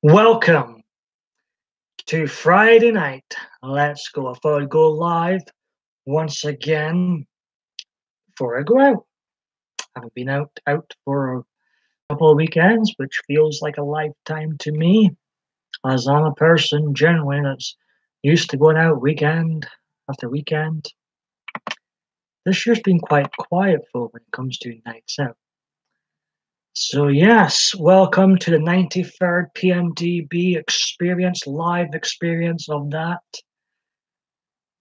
Welcome to Friday night. Let's go. I thought I'd go live once again before I go out. I haven't been out for a couple of weekends, which feels like a lifetime to me, as I'm a person generally that's used to going out weekend after weekend. This year's been quite quiet though when it comes to nights out. So yes, welcome to the 93rd PMDB experience, live experience of that.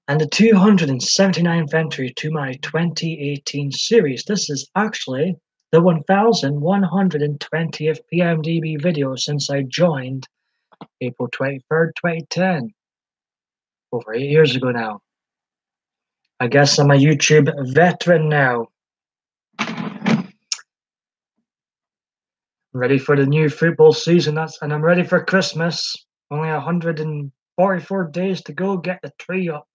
And the 279th entry to my 2018 series. This is actually the 1120th PMDB video since I joined April 23rd, 2010. Over 8 years ago now. I guess I'm a YouTube veteran now. Ready for the new football season, and I'm ready for Christmas. Only 144 days to go, get the tree up.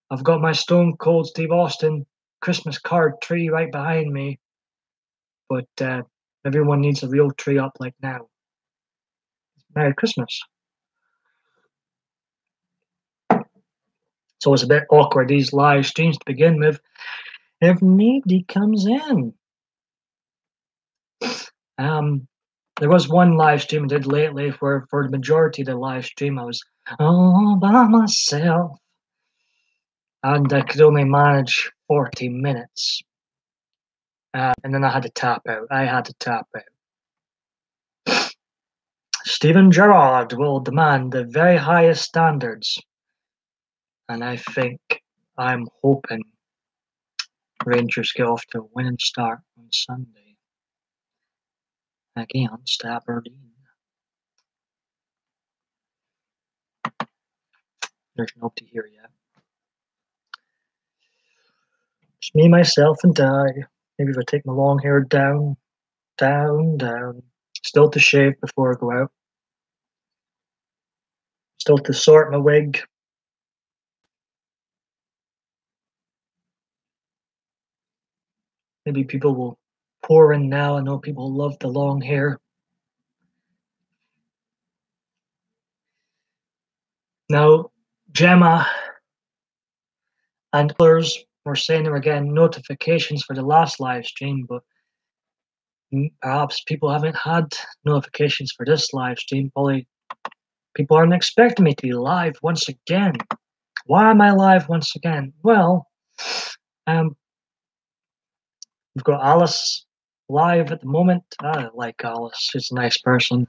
I've got my Stone Cold Steve Austin Christmas card tree right behind me. But everyone needs a real tree up like now. Merry Christmas. It's always a bit awkward, these live streams to begin with, if nobody comes in. There was one live stream I did lately where for the majority of the live stream I was all by myself. And I could only manage 40 minutes. And then I had to tap out. Steven Gerrard will demand the very highest standards. And I'm hoping Rangers get off to a winning start on Sunday against Aberdeen. There's nobody here yet. It's me, myself, and I. Maybe if I take my long hair down. Still to shave before I go out. Still to sort my wig. Maybe people will pour in now. I know people love the long hair. Now, Gemma and others were saying there were getting notifications for the last live stream, but perhaps people haven't had notifications for this live stream. Probably people aren't expecting me to be live once again. Why am I live once again? Well, we've got Alice live at the moment. I like Alice. She's a nice person.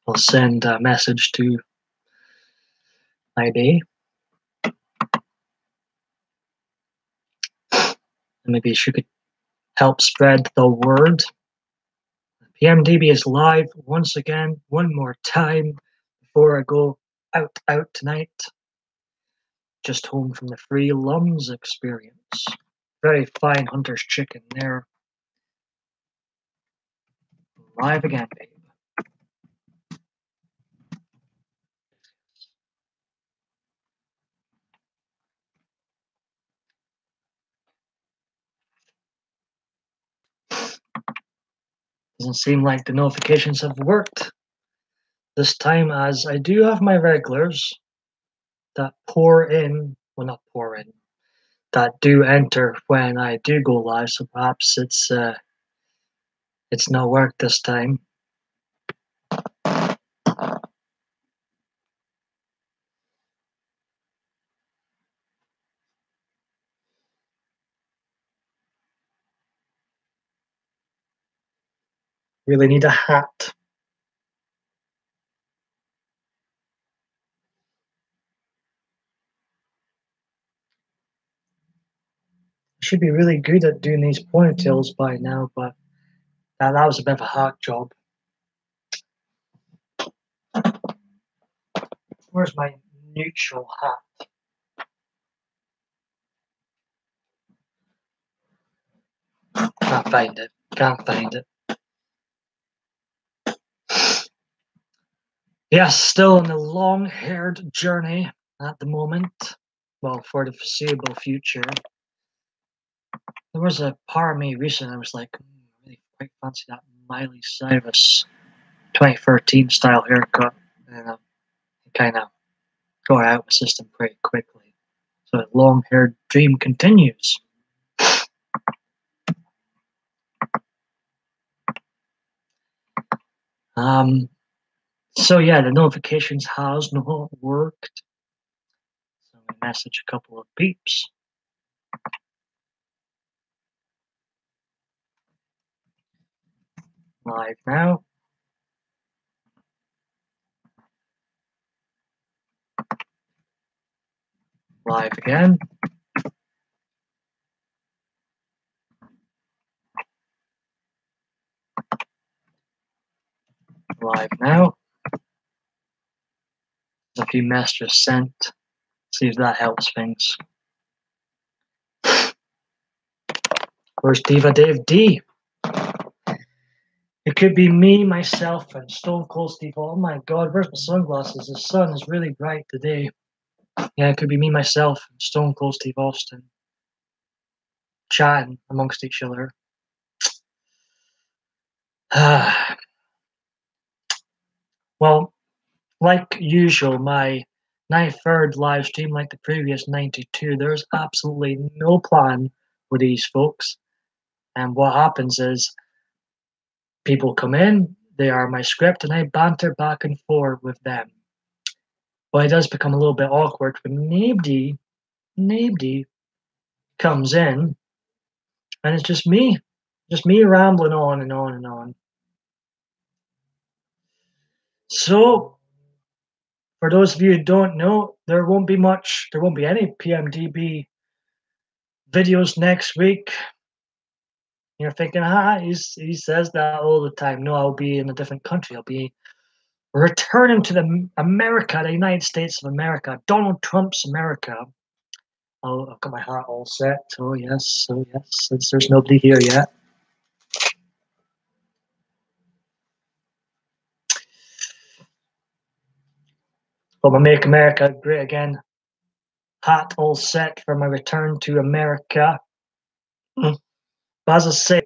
I'll send a message to maybe. Maybe she could help spread the word. PMDB is live once again, one more time before I go out tonight. Just home from the Free Lums experience. Very fine Hunter's chicken there. Live again, babe. Doesn't seem like the notifications have worked this time, as I do have my regulars that that do enter when I do go live, so perhaps it's not worked this time. Really need a hat. Should be really good at doing these ponytails by now, but that was a bit of a hack job. Where's my neutral hat? Can't find it. Yes, still on the long-haired journey at the moment. Well, for the foreseeable future. There was a part of me recently I was like, I really quite fancy that Miley Cyrus 2013 style haircut. And I kind of got out of the system pretty quickly. So the long-haired dream continues. So yeah, the notifications has not worked. So I message a couple of peeps. Live now. Live again. Live now. There's a few messages sent. See if that helps things. Where's Diva Dave D? It could be me, myself, and Stone Cold Steve. Oh my god, where's my sunglasses? The sun is really bright today. Yeah, it could be me, myself, and Stone Cold Steve Austin chatting amongst each other. Well, like usual, my 93rd live stream, like the previous 92, there's absolutely no plan with these folks. And what happens is people come in, they are my script, and I banter back and forth with them. But it does become a little bit awkward when nobody comes in, and it's just me rambling on and on and on. So, for those of you who don't know, there won't be any PMDB videos next week. You're thinking, he says that all the time. No, I'll be in a different country. I'll be returning to the United States of America, Donald Trump's America. I've got my hat all set. Oh yes, since there's nobody here yet. But my Make America Great Again hat all set for my return to America. But as I say,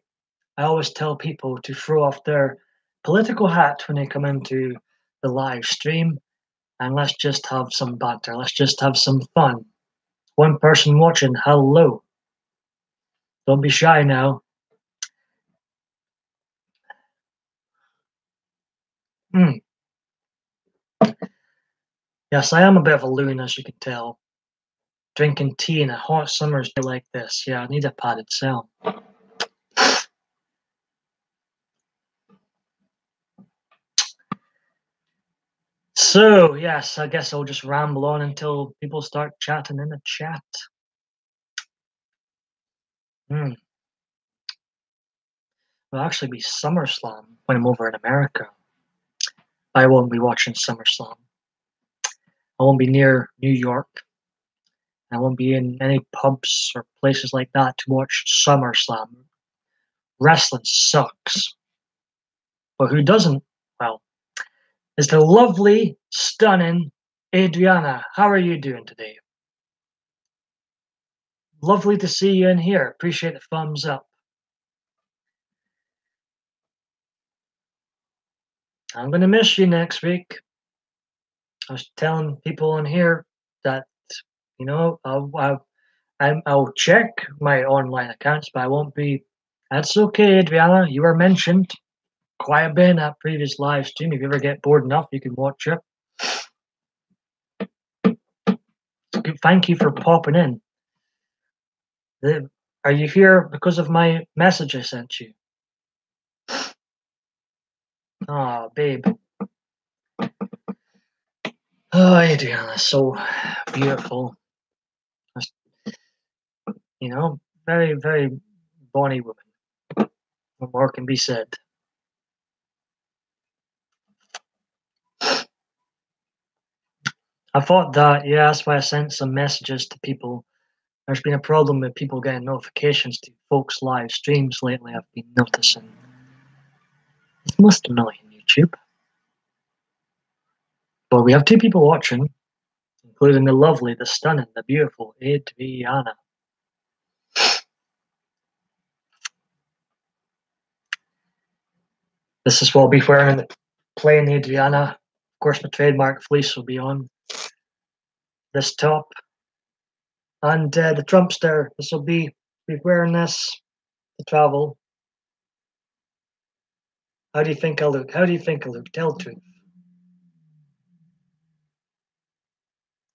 I always tell people to throw off their political hat when they come into the live stream, and let's just have some banter. Let's just have some fun. One person watching, hello. Don't be shy now. Yes, I am a bit of a loon, as you can tell. Drinking tea in a hot summer's day like this. Yeah, I need a padded cell. So, yes, I guess I'll just ramble on until people start chatting in the chat. It'll actually be SummerSlam when I'm over in America. I won't be watching SummerSlam. I won't be near New York. I won't be in any pubs or places like that to watch SummerSlam. Wrestling sucks. But who doesn't? Well, is the lovely, stunning Adriana. How are you doing today? Lovely to see you in here. Appreciate the thumbs up. I'm going to miss you next week. I was telling people in here that, I'll check my online accounts, but I won't be. That's okay, Adriana. You were mentioned quite a bit in that previous live stream. If you ever get bored enough, you can watch it. Thank you for popping in. Are you here because of my message I sent you? Oh, babe. Oh, Adriana, so beautiful. Very, very bonny woman. What more can be said? I thought that, yeah, that's why I sent some messages to people. There's been a problem with people getting notifications to folks' live streams lately, I've been noticing. It's most annoying, YouTube. But we have 2 people watching, including the lovely, the stunning, the beautiful Adriana. This is what I'll be wearing the plain Adriana. Of course, my trademark fleece will be on this top. And the Trumpster, this will be wearing this to travel. How do you think I look? How do you think I look? Tell the truth.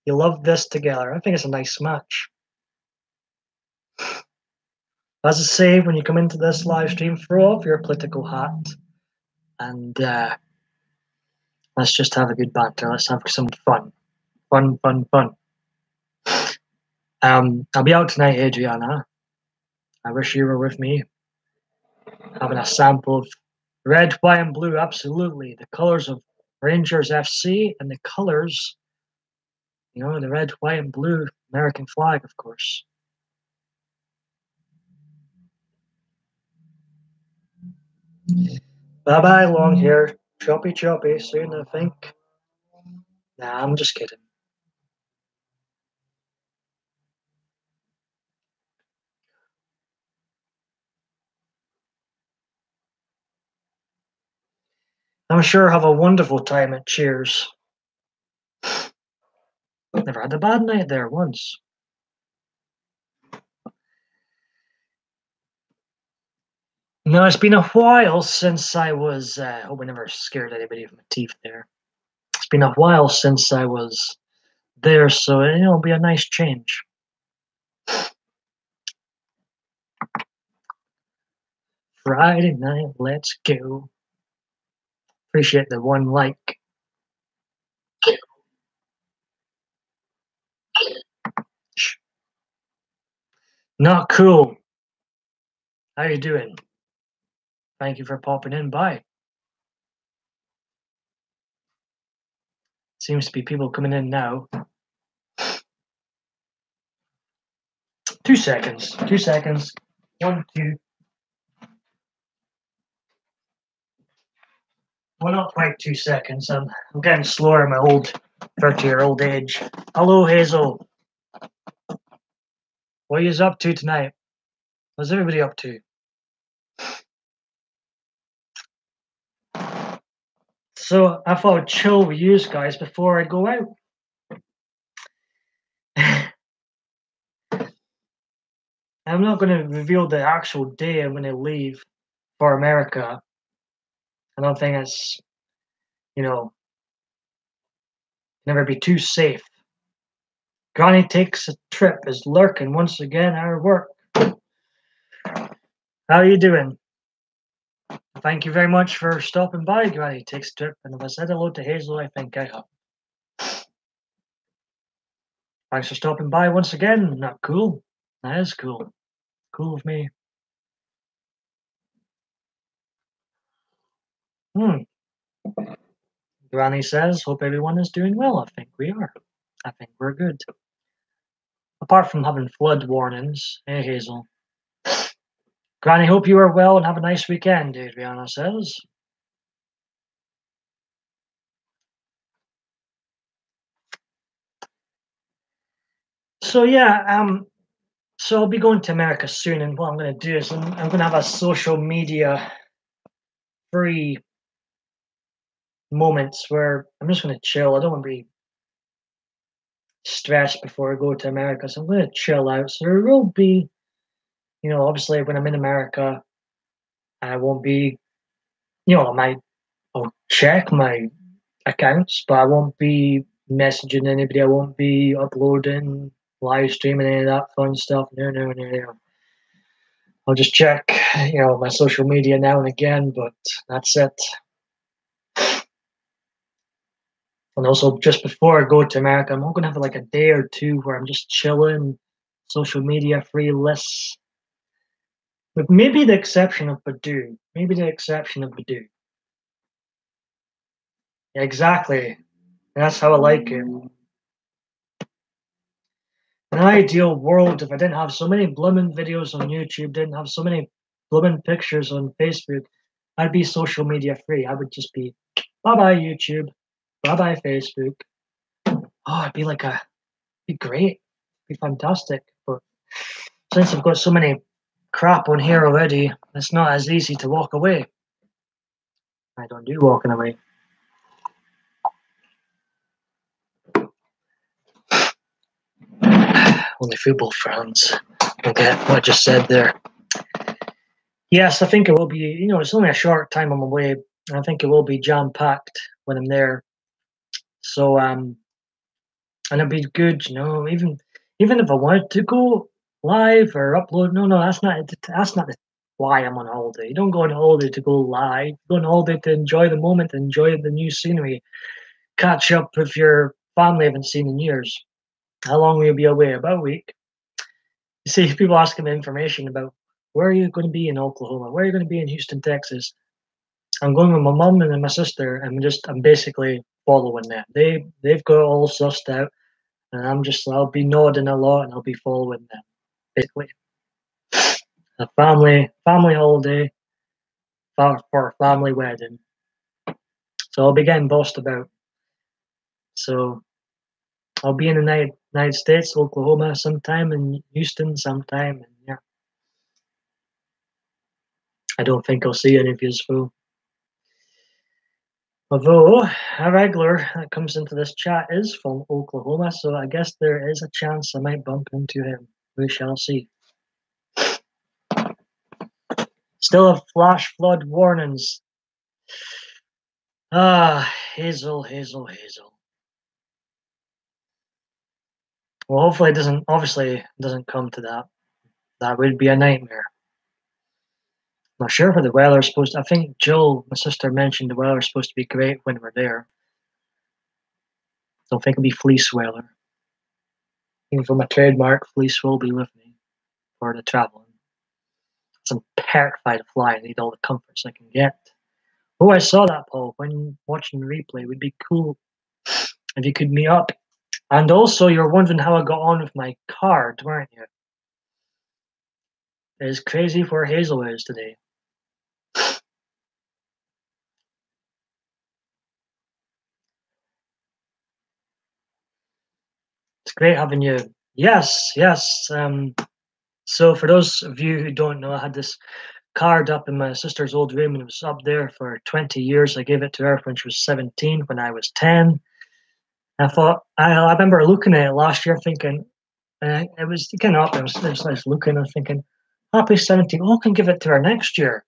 You love this together. I think it's a nice match. As I say, when you come into this live stream, throw off your political hat and let's just have a good banter. Let's have some fun. Fun, fun, fun. I'll be out tonight, Adriana. I wish you were with me, having a sample of red, white, and blue. Absolutely. The colors of Rangers FC and the colors, you know, the red, white, and blue American flag, of course. Bye-bye, long hair. Choppy, choppy. Soon, I think. Nah, I'm just kidding. I'm sure have a wonderful time at Cheers. Never had a bad night there once. No, it's been a while since I was. Hope I never scared anybody with my teeth there. It's been a while since I was there, so it'll be a nice change. Friday night, let's go. Appreciate the one like. Not cool. How you doing? Thank you for popping in by. Seems to be people coming in now. 2 seconds. 2 seconds. 1, 2. Well, not quite 2 seconds. I'm getting slower in my old 30-year-old age. Hello, Hazel. What are you up to tonight? What's everybody up to? So I thought I'd chill with you guys before I go out. I'm not going to reveal the actual day I'm going to leave for America. I don't think it's, you know, never be too safe. Granny Takes a Trip is lurking once again at our work. How are you doing? Thank you very much for stopping by, Granny Takes a Trip. And if I said hello to Hazel, I think I have. Thanks for stopping by once again. Not cool. That is cool. Cool with me. Granny says, hope everyone is doing well. I think we are. I think we're good. Apart from having flood warnings. Hey, Hazel. Granny, hope you are well and have a nice weekend, Adriana says. So yeah, so I'll be going to America soon, and what I'm going to do is I'm going to have a social media free moments where I'm just going to chill. I don't want to be stressed before I go to America, so I'm going to chill out. So there will be, you know, obviously when I'm in America, I won't be, you know, I'll check my accounts, but I won't be messaging anybody. I won't be uploading, live streaming, any of that fun stuff. No. I'll just check, you know, my social media now and again, but that's it. And also, just before I go to America, I'm going to have like a day or two where I'm just chilling, social media free lists. With maybe the exception of Badoo. Maybe the exception of Badoo. Yeah, exactly. That's how I like it. In an ideal world, if I didn't have so many blooming videos on YouTube, didn't have so many blooming pictures on Facebook, I'd be social media free. I would just be bye-bye YouTube, bye-bye Facebook. Oh, it'd be great. It'd be fantastic. But since I've got so many crap on here already, it's not as easy to walk away. I don't do walking away. Only football fans will get what I just said there. Yes, I think it will be, it's only a short time I'm away. I think it will be jam-packed when I'm there. So, and it'd be good, even if I wanted to go live or upload. No, that's not why I'm on holiday. You don't go on holiday to go live. You go on holiday to enjoy the moment, enjoy the new scenery, catch up with your family I haven't seen in years. How long will you be away? About a week. You see people asking me information about where are you going to be in Oklahoma? Where are you going to be in Houston, Texas? I'm going with my mum and my sister, and I'm basically following them. They've got it all sussed out, and I'll be nodding a lot, and I'll be following them. Basically, a family holiday for a family wedding. So I'll be getting bossed about. So I'll be in the United States, Oklahoma sometime, and Houston sometime, and yeah. I don't think I'll see any of you through. Although a regular that comes into this chat is from Oklahoma, so I guess there is a chance I might bump into him. We shall see. Still have flash flood warnings. Ah, Hazel. Well, hopefully it doesn't come to that. That would be a nightmare. I'm not sure what the weather's supposed to. I think Jill, my sister, mentioned the weather's supposed to be great when we're there. Don't think it'll be fleece weather. Even for my trademark, fleece will be with me for the traveling. I'm terrified of flying. I need all the comforts I can get. Oh, I saw that, Paul. When watching the replay, it would be cool if you could meet up. And also, you're wondering how I got on with my card, weren't you? It's crazy where Hazel is today. It's great having you. Yes. So for those of you who don't know, I had this card up in my sister's old room, and it was up there for 20 years. I gave it to her when she was 17, when I was 10. I remember looking at it last year thinking, it was kind of up. I was looking and thinking, happy 17. Oh, I can give it to her next year.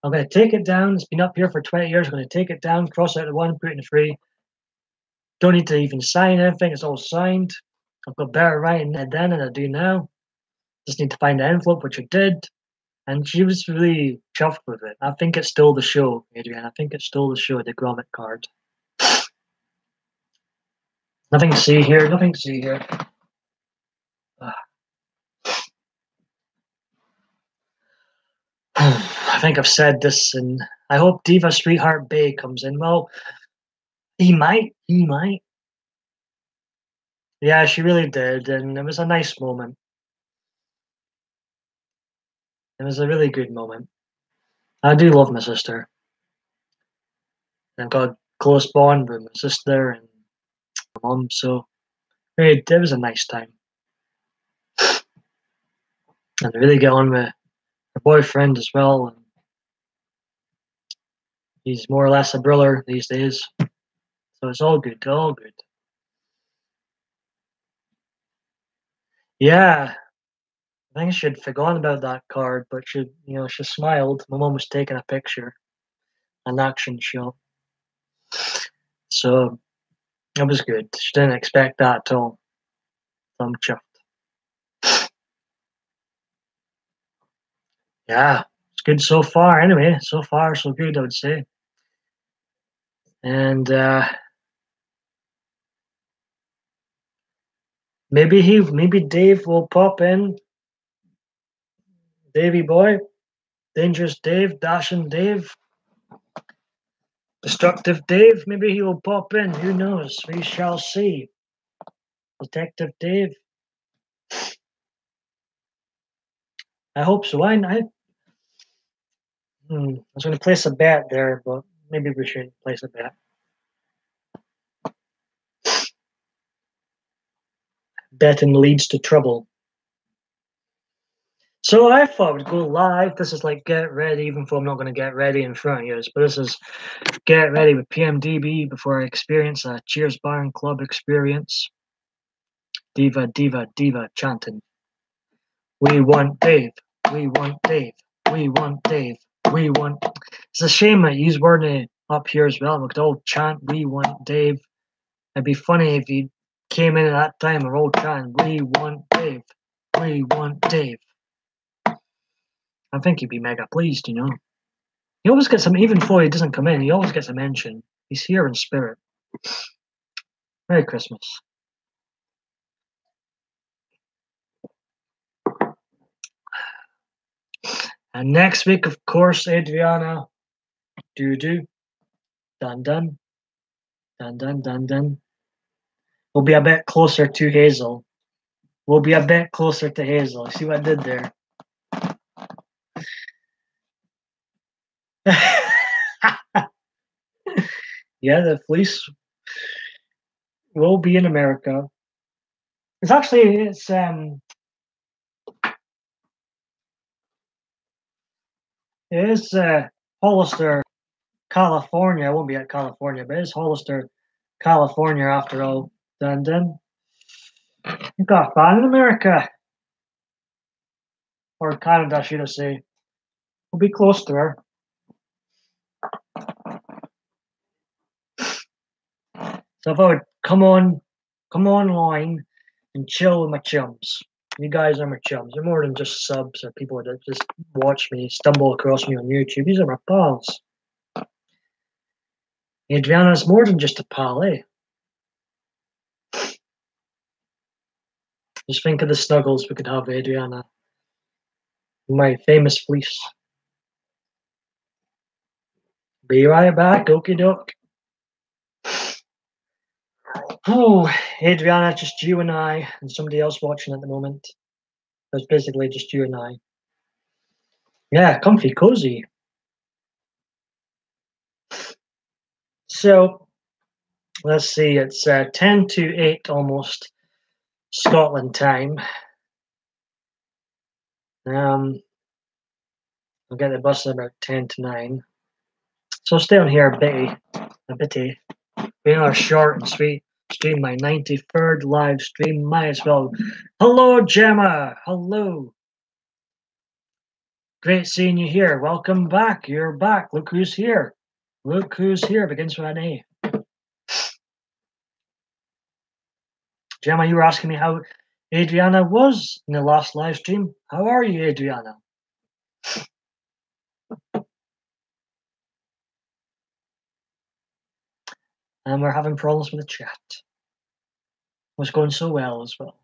I'm going to take it down. It's been up here for 20 years. I'm going to take it down, cross out the one, put it in the free. Don't need to even sign anything. It's all signed. I've got better writing then than I do now. Just need to find the envelope, which I did. And she was really chuffed with it. I think it stole the show, Adrian. I think it stole the show, the grommet card. Nothing to see here. I think I've said this, and I hope Diva Sweetheart Bay comes in. Well, he might. Yeah, she really did, and it was a nice moment. It was a really good moment. I do love my sister. I've got a close bond with my sister and my mum, so it was a nice time. And I really get on with her boyfriend as well. And he's more or less a brother these days. So it's all good, all good. Yeah, I think she'd forgotten about that card, but she smiled. My mum was taking a picture, an action shot. So it was good. She didn't expect that at all. So I'm chuffed. Yeah, it's good so far anyway. So far, so good, I would say. And maybe Dave will pop in. Davy boy, dangerous Dave, dashing Dave, destructive Dave. Maybe he will pop in. Who knows? We shall see. Detective Dave. I hope so. I was going to place a bet there, but maybe we shouldn't place a bet. Betting leads to trouble. So I thought we'd go live. This is like get ready, even though I'm not going to get ready in front of you. But this is get ready with PMDB before I experience a Cheers Bar and Club experience. Diva, diva, diva chanting. We want Dave. We want Dave. We want Dave. We want. It's a shame that you weren't up here as well. We could all chant. We want Dave. It'd be funny if you came in at that time and we're all chanting. We want Dave. We want Dave. I think he'd be mega pleased, you know. He always gets him, even before he doesn't come in, he always gets a mention. He's here in spirit. Merry Christmas. And next week, of course, Adriana, do, dun dun, dun dun dun dun. We'll be a bit closer to Hazel. We'll be a bit closer to Hazel. See what I did there? Yeah, the fleece will be in America. It's it is Hollister, California. It won't be at California, but it's Hollister, California after all. Dun dun. You've got a fan in America. Or Canada, should I say. We'll be close to her. So if I would come online and chill with my chums. You guys are my chums. You're more than just subs or people that just watch me, stumble across me on YouTube. These are my pals. Adriana's more than just a pal, eh? Just think of the snuggles we could have, Adriana. My famous fleece. Be right back, okie doke. Oh, Adriana, just you and I, and somebody else watching at the moment. It's basically just you and I. Yeah, comfy, cozy. So, let's see, it's 10 to 8 almost, Scotland time. I'll get the bus at about 10 to 9. So stay on here a bitty. Being our short and sweet stream, my 93rd live stream, might as well. Hello, Gemma. Hello. Great seeing you here. Welcome back. You're back. Look who's here. Look who's here. Begins with an A. Gemma, you were asking me how Adriana was in the last live stream. How are you, Adriana? And we're having problems with the chat. It was going so well as well.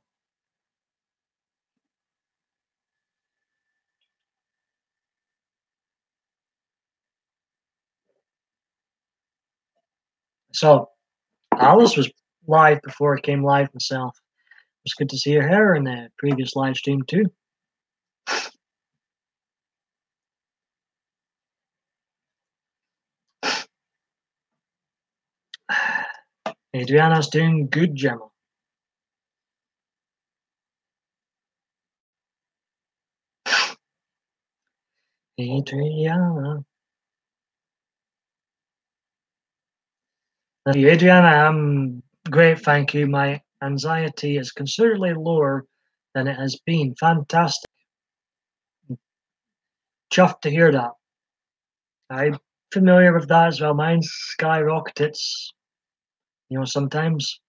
So Alice was live before I came live myself. It was good to see her in the previous live stream too. Adriana's doing good, Gemma. Adriana. Adriana, I'm great, thank you. My anxiety is considerably lower than it has been. Fantastic. Chuffed to hear that. I'm familiar with that as well. Mine's skyrocketed, sometimes.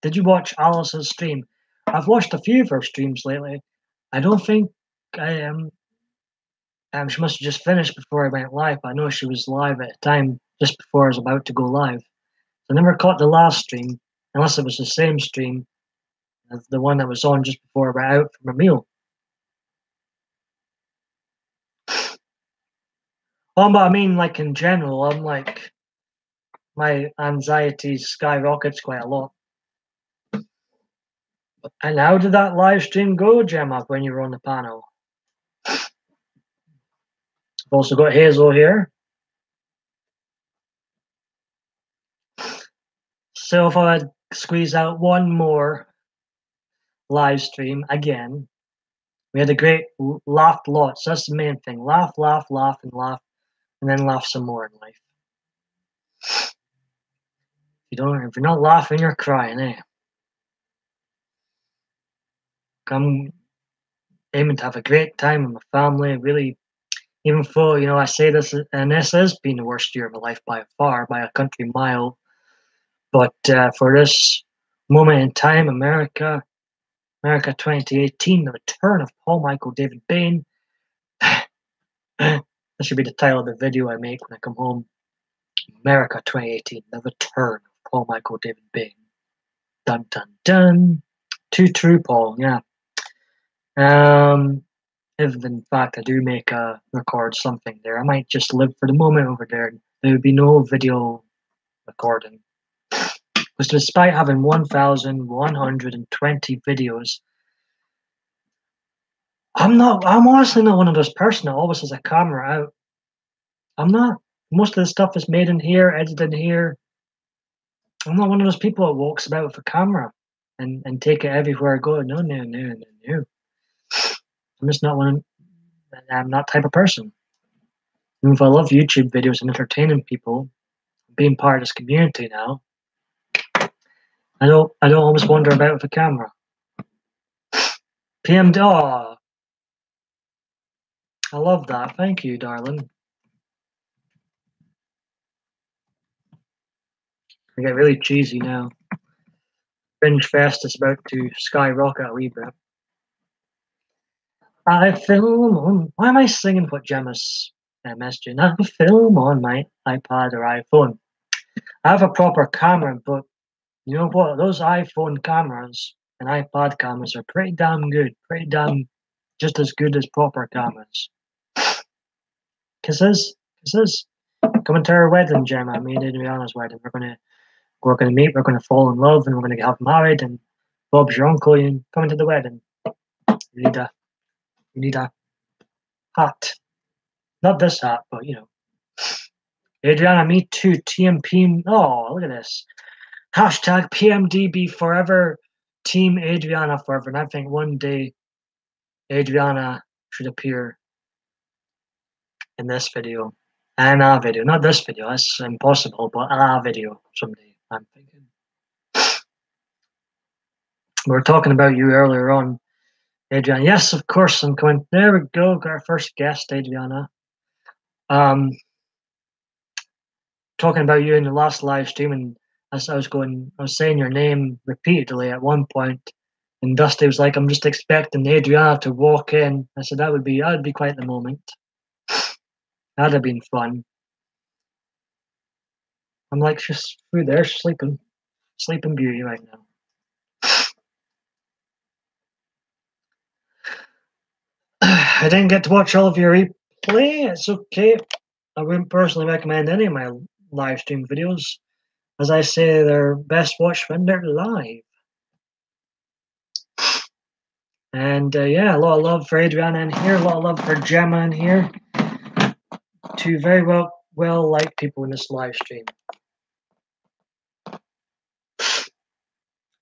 Did you watch Alice's stream? I've watched a few of her streams lately. I don't think I am. She must have just finished before I went live. I know she was live at a time just before I was about to go live. I never caught the last stream, unless it was the same stream as the one that was on just before I went out for my meal. Oh, but I mean, like in general, I'm like, my anxiety skyrockets quite a lot. And how did that live stream go, Gemma, when you were on the panel? I've also got Hazel here. So if I squeeze out one more live stream again, We had a great laughed lots. That's the main thing. Laugh, laugh, laugh, and then laugh some more in life. If you're not laughing, you're crying, eh? I'm aiming to have a great time with my family. Really, even though I say this, and this has been the worst year of my life by far, by a country mile. But for this moment in time, America 2018, the return of Paul Michael David Bain. That should be the title of the video I make when I come home. America 2018, the return of Paul Michael David Bain. Dun dun dun. Too true, Paul. Yeah. If in fact I do make a record something there, I might just live for the moment over there. There would be no video recording. Because despite having 1,120 videos, I'm honestly not one of those person that always has a camera out. I'm not. Most of the stuff is made in here, edited in here. I'm not one of those people that walks about with a camera and take it everywhere I go. No. I'm just not one. I'm that type of person. And if I love YouTube videos and entertaining people, being part of this community now, I don't always wander about with a camera. PMD, oh, I love that. Thank you, darling. I get really cheesy now. Fringe Fest is about to skyrocket a wee bit. I film on. Why am I singing what Gemma's messaging? I film on my iPad or iPhone. I have a proper camera, but you know what? Those iPhone cameras and iPad cameras are pretty damn good. Pretty damn just as good as proper cameras. Kisses. Coming to our wedding, Gemma. Me and Adriana's wedding. We're gonna meet. We're gonna fall in love, and we're gonna get married. And Bob's your uncle. And coming to the wedding. You need a hat. Not this hat, but Adriana, me too. TMP. Oh, look at this. Hashtag PMDB forever. Team Adriana forever. And I think one day Adriana should appear in this video. And a video. Not this video. That's impossible, but a video someday, I'm thinking. We were talking about you earlier on, Adriana. Yes, of course, I'm coming. There we go. Got our first guest, Adriana. Talking about you in the last live stream, and as I was saying your name repeatedly at one point, and Dusty was like, "I'm just expecting Adriana to walk in." I said that would be quite the moment. That'd have been fun. I'm like, she's through there, sleeping beauty right now. I didn't get to watch all of your replay. It's okay. I wouldn't personally recommend any of my live stream videos. As I say, they're best watched when they're live. And yeah, a lot of love for Adriana in here, a lot of love for Gemma in here. Two very well liked people in this live stream.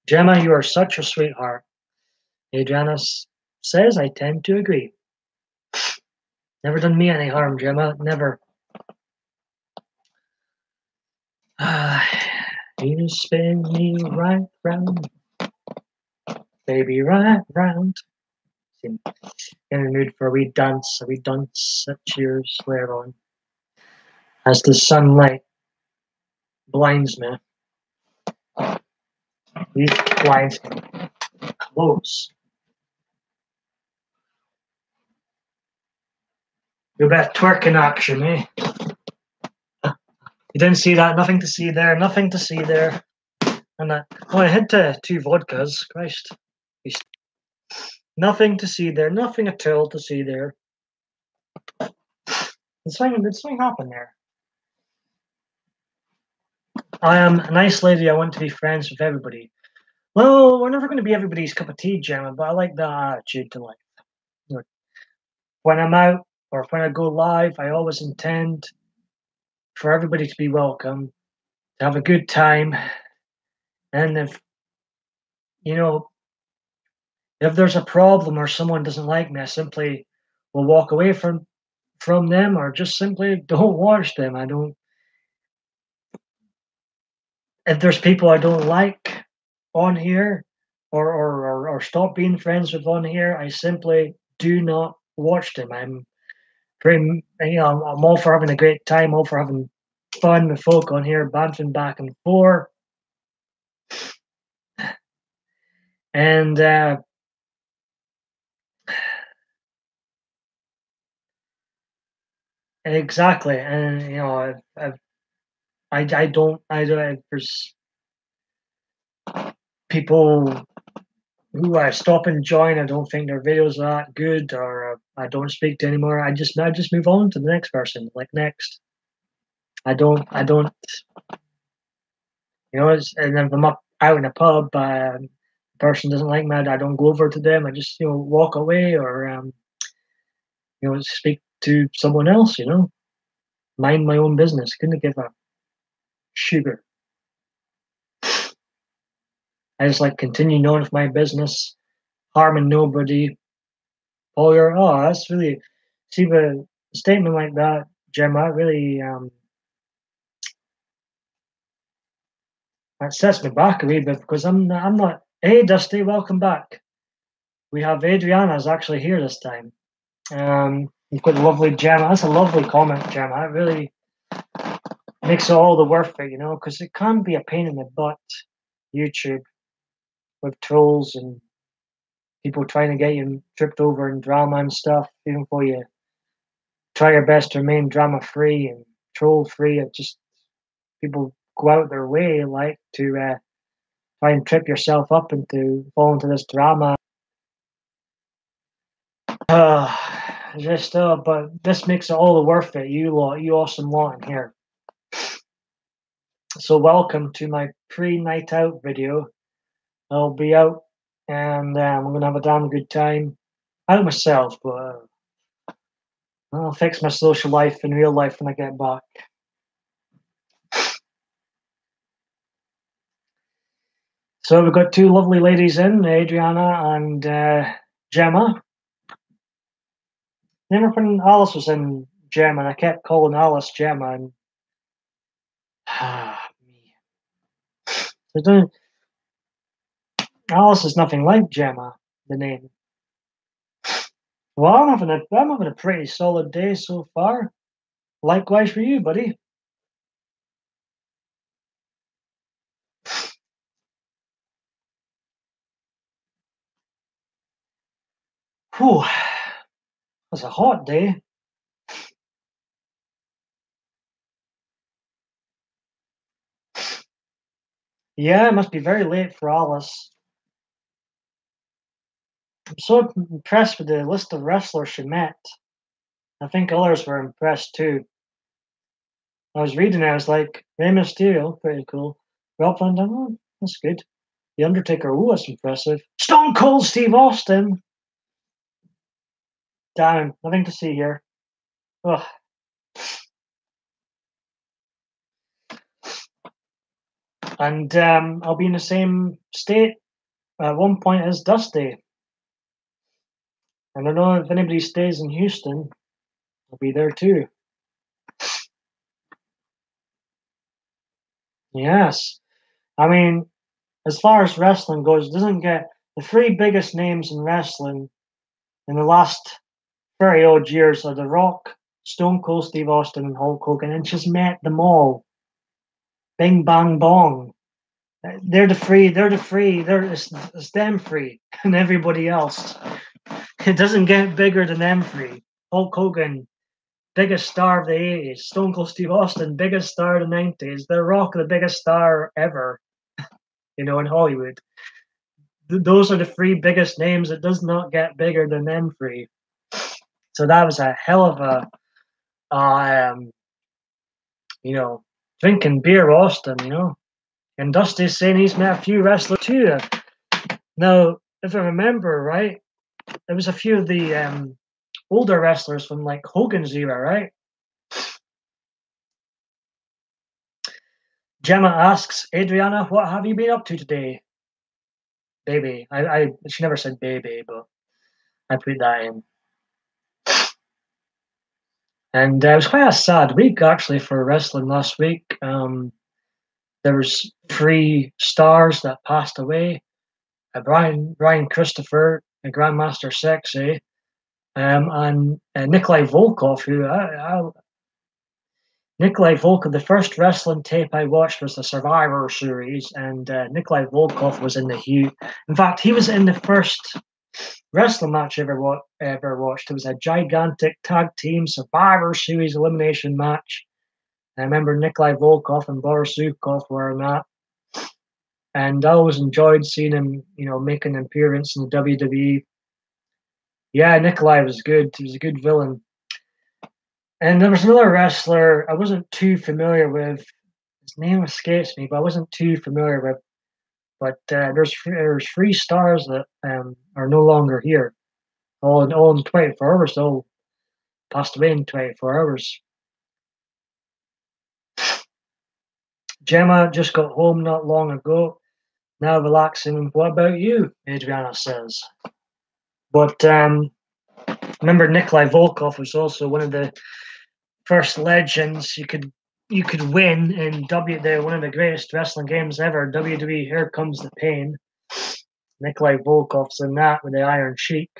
Gemma, you are such a sweetheart. Adriana says I tend to agree. Never done me any harm, Gemma. Never. You spin me right round, baby, right round. In the mood for a wee dance that cheers later on. As the sunlight blinds me. These blinds me close. You bet twerking action, eh? You didn't see that? Nothing to see there. Nothing to see there. And I had 2 vodkas. Christ. Nothing to see there. Nothing at all to see there. Did something happen there? I am a nice lady. I want to be friends with everybody. Well, we're never going to be everybody's cup of tea, Gemma, but I like that attitude to life. When I'm out or when I go live, I always intend for everybody to be welcome, to have a good time. And if If there's a problem or someone doesn't like me, I simply will walk away from them or just simply don't watch them. I don't If there's people I don't like on here or stop being friends with on here, I simply do not watch them. I'm pretty, I'm all for having a great time, all for having fun with folk on here, bouncing back and forth. And exactly, and there's people who I stop and join. I don't think their videos are that good, or I don't speak to anymore. I just move on to the next person. Like next, I don't. And if I'm out in a pub, the person doesn't like me. I don't go over to them. I just walk away or speak to someone else. Mind my own business. Couldn't give a sugar. I just like continuing on with my business, harming nobody. That's really see the statement like that, Gemma. It really that sets me back a wee bit because I'm not. Hey, Dusty, welcome back. We have Adriana's actually here this time. You've got the lovely Gemma. That's a lovely comment, Gemma. It really makes it all the worth it, because it can be a pain in the butt, YouTube, with trolls and people trying to get you tripped over in drama and stuff, even though you try your best to remain drama free and troll free. It just people go out their way like to try and trip yourself up into fall into this drama. Uh, but this makes it all the worth it. You lot, you awesome lot in here. So welcome to my pre-night out video. I'll be out and I'm gonna have a damn good time. Out myself, but I'll fix my social life in real life when I get back. So we've got two lovely ladies in, Adriana and Gemma. Never when Alice was in Gemma, and I kept calling Alice Gemma, and me. Alice is nothing like Gemma, the name. Well, I'm having a pretty solid day so far. Likewise for you, buddy. Whew, it's a hot day. Yeah, it must be very late for Alice. I'm so impressed with the list of wrestlers she met. I think others were impressed too. I was reading it, I was like, Rey Mysterio, pretty cool. Rob Van Dam, oh, that's good. The Undertaker, oh, that's impressive. Stone Cold Steve Austin! Damn, nothing to see here. Ugh. And I'll be in the same state at one point as Dusty. And I know if anybody stays in Houston, I'll be there too. Yes. I mean, as far as wrestling goes, it doesn't get the three biggest names in wrestling in the last 30 odd years are The Rock, Stone Cold Steve Austin, and Hulk Hogan, and she's met them all. Bing bang bong. They're the free. It's them free, and everybody else. It doesn't get bigger than them free. Hulk Hogan, biggest star of the 80s. Stone Cold Steve Austin, biggest star of the 90s. The Rock, the biggest star ever, in Hollywood. Those are the three biggest names. It does not get bigger than them three. So that was a hell of a, drinking beer Austin. And Dusty's saying he's met a few wrestlers too. Now, if I remember right, there was a few of the older wrestlers from like Hogan's era, right? Gemma asks, Adriana, what have you been up to today? Baby. She never said baby, but I put that in. And it was quite a sad week actually for wrestling last week. There was 3 stars that passed away. Brian Christopher, Grandmaster Sexy, and Nikolai Volkov, Nikolai Volkov, the first wrestling tape I watched was the Survivor Series, and Nikolai Volkov was in the Hugh. In fact, he was in the first wrestling match I ever watched. It was a gigantic tag team Survivor Series elimination match. I remember Nikolai Volkov and Boris Zukov were in that. And I always enjoyed seeing him, make an appearance in the WWE. Yeah, Nikolai was good. He was a good villain. And there was another wrestler I wasn't too familiar with. His name escapes me, but I wasn't too familiar with. But there's 3 stars that are no longer here. All in 24 hours. All passed away in 24 hours. Gemma just got home not long ago. Now relaxing. What about you? Adriana says. But remember, Nikolai Volkov was also one of the first legends you could win in one of the greatest wrestling games ever, WWE Here Comes the Pain. Nikolai Volkov's in that with the Iron Sheik.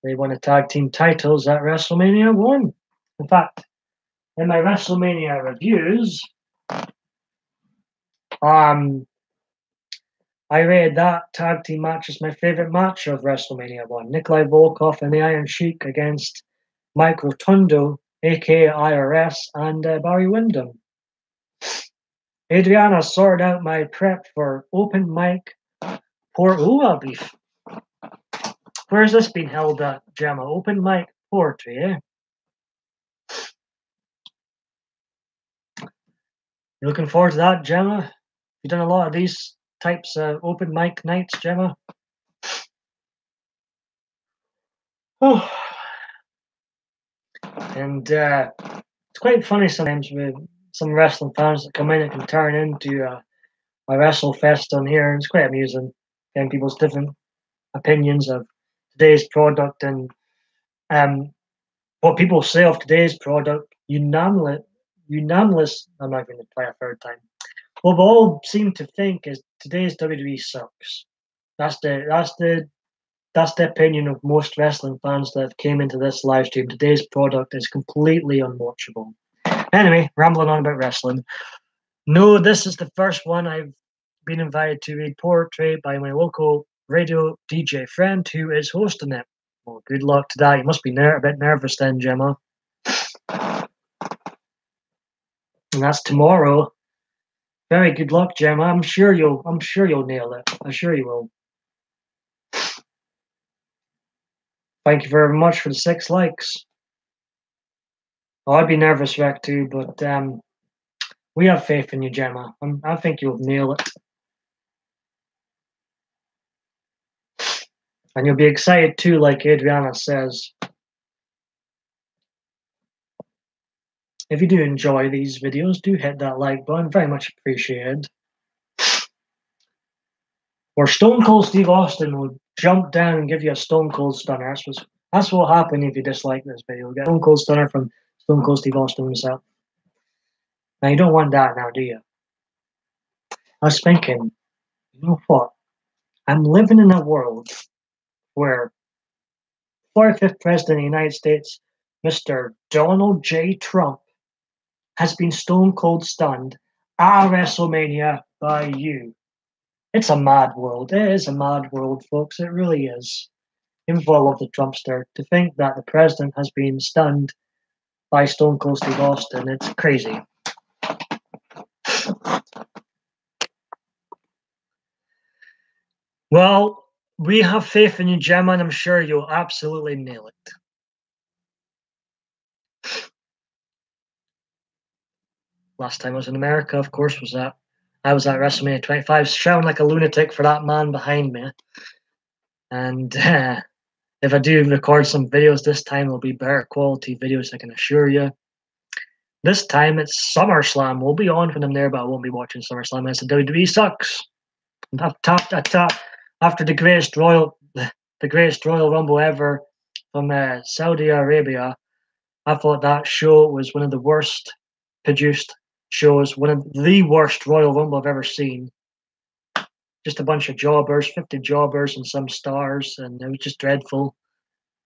They won the tag team titles at WrestleMania 1. In fact, in my WrestleMania reviews, I rated that tag team match as my favorite match of WrestleMania 1. Nikolai Volkov and the Iron Sheik against Mike Rotundo, aka IRS, and Barry Windham. Adriana sorted out my prep for open mic Ooh, beef. Where's this being held at, Gemma? Open mic poetry, eh? You looking forward to that, Gemma? You done a lot of these types of open mic nights, Gemma? Oh. And it's quite funny sometimes with some wrestling fans that come in and can turn into a wrestle fest on here. It's quite amusing getting people's different opinions of today's product and what people say of today's product. Unanimous. I'm not going to play a third time. What we all seem to think is today's WWE sucks. That's the opinion of most wrestling fans that came into this live stream. Today's product is completely unwatchable. Anyway, rambling on about wrestling. No, this is the first one I've been invited to read poetry by my local radio DJ friend who is hosting it. Well, good luck to that. You must be a bit nervous then, Gemma. And that's tomorrow. Very good luck, Gemma. I'm sure you'll nail it. I'm sure you will. Thank you very much for the 6 likes. Oh, I'd be nervous, wreck too, but we have faith in you, Gemma. I think you'll nail it. And you'll be excited too, like Adriana says. If you do enjoy these videos, do hit that like button. Very much appreciated. Or Stone Cold Steve Austin will jump down and give you a Stone Cold Stunner. That's what will happen if you dislike this video. You'll get a Stone Cold Stunner from Stone Cold Steve Austin himself. Now, you don't want that now, do you? I was thinking, you know what? I'm living in a world where 45th President of the United States, Mr. Donald J. Trump, has been stone cold stunned at WrestleMania by you. It's a mad world. It is a mad world, folks. It really is. Even though I love the Trumpster, to think that the president has been stunned by Stone Cold Steve Austin, it's crazy. Well, we have faith in you, Gemma, and I'm sure you'll absolutely nail it. Last time I was in America, of course, I was at WrestleMania 25, shouting like a lunatic for that man behind me. And if I do record some videos this time, it'll be better quality videos, I can assure you. This time it's SummerSlam. We'll be on when I'm there, but I won't be watching SummerSlam as the WWE sucks. I tapped after the greatest Royal Rumble ever from Saudi Arabia. I thought that show was one of the worst produced shows, one of the worst Royal Rumble I've ever seen. Just a bunch of jobbers, 50 jobbers and some stars, and it was just dreadful.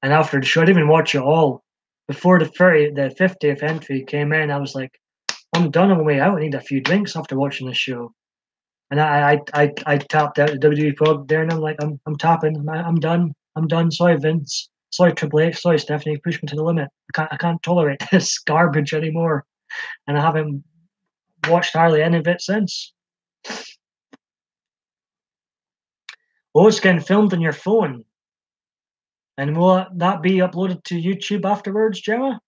And after the show, I didn't even watch it all. Before the 50th entry came in, I was like, I'm done on my way out. I need a few drinks after watching this show. And I tapped out the WWE plug there, and I'm like, I'm tapping. I'm done. I'm done. Sorry, Vince. Sorry, Triple H. Sorry, Stephanie. Push me to the limit. I can't tolerate this garbage anymore. And I haven't watched hardly any of it since. Oh, it's getting filmed on your phone. And will that be uploaded to YouTube afterwards, Gemma?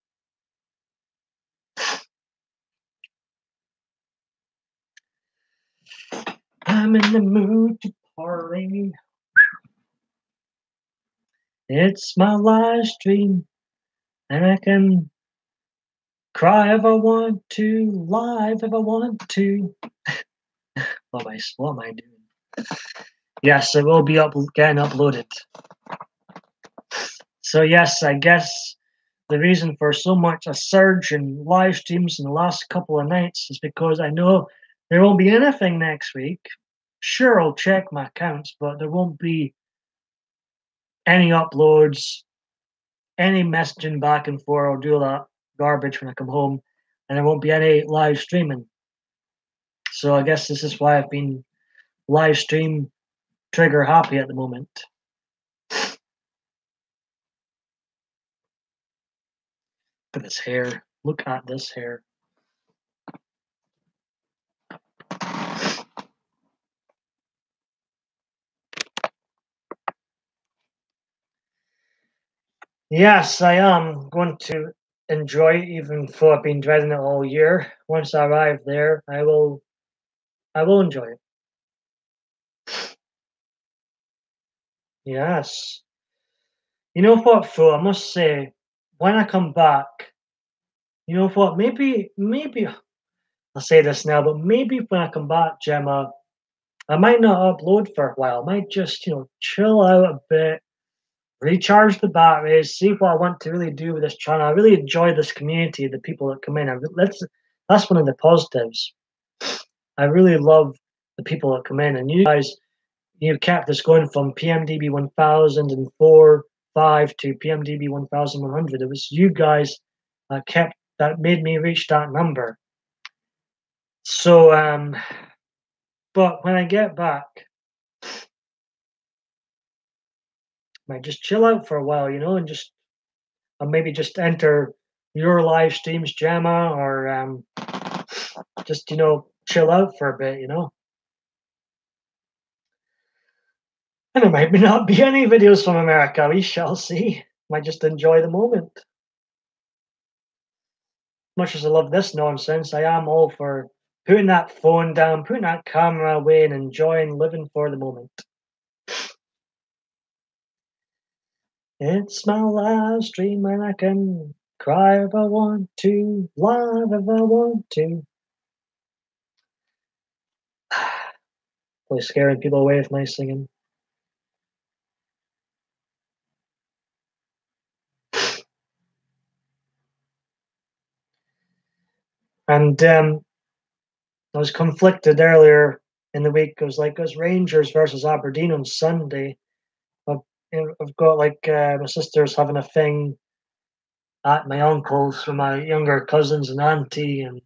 I'm in the mood to party. It's my live stream, and I can cry if I want to, live if I want to. What am I doing? Yes, it will be getting uploaded. So yes, I guess the reason for so much a surge in live streams in the last couple of nights is because I know there won't be anything next week. Sure, I'll check my accounts, but there won't be any uploads, any messaging back and forth. I'll do all that garbage when I come home, and there won't be any live streaming. So I guess this is why I've been live stream trigger happy at the moment. Look at this hair. Look at this hair. Yes, I am going to enjoy it, even though I've been dreading it all year. Once I arrive there, I will enjoy it. Yes. You know what, Flo? I must say, when I come back, you know what? Maybe I'll say this now, but maybe when I come back, Gemma, I might not upload for a while. I might just, chill out a bit, recharge the batteries, see what I want to really do with this channel. I really enjoy this community, the people that come in. That's one of the positives. I really love the people that come in, and you guys, you've kept this going from PMDB 1004, 5 to PMDB 1100. It was you guys that made me reach that number. So, but when I get back, I might just chill out for a while, and maybe just enter your live streams, Gemma, or just chill out for a bit. And there might not be any videos from America. We shall see. Might just enjoy the moment. Much as I love this nonsense, I am all for putting that phone down, putting that camera away, and enjoying living for the moment. It's my live stream, and I can cry if I want to, live if I want to. Probably scaring people away with my singing. And I was conflicted earlier in the week. It was Rangers versus Aberdeen on Sunday. I've got my sister's having a thing at my uncle's with my younger cousins and auntie, and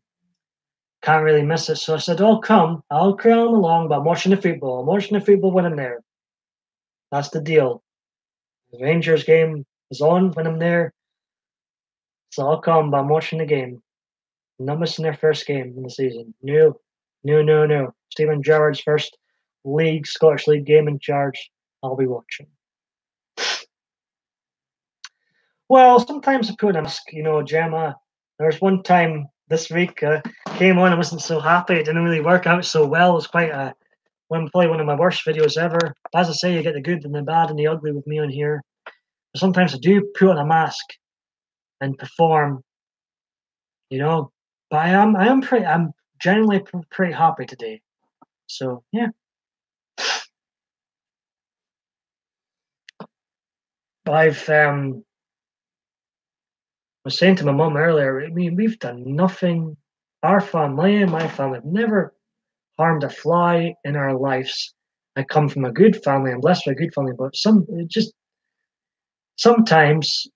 can't really miss it. So I said, "I'll come along, but I'm watching the football. I'm watching the football when I'm there. That's the deal. The Rangers game is on when I'm there, so I'll come, but I'm watching the game. I'm not missing their first game in the season. No, no, no, no. Stephen Gerrard's first Scottish League game in charge. I'll be watching." Well, sometimes I put on a mask, Gemma. There was one time this week came on. I wasn't so happy. It didn't really work out so well. It was probably one of my worst videos ever. As I say, you get the good and the bad and the ugly with me on here. But sometimes I do put on a mask and perform, But I'm genuinely pretty happy today. So yeah. I've was saying to my mum earlier, I mean, we've done nothing. Our family and my family have never harmed a fly in our lives. I come from a good family. I'm blessed with a good family, but just sometimes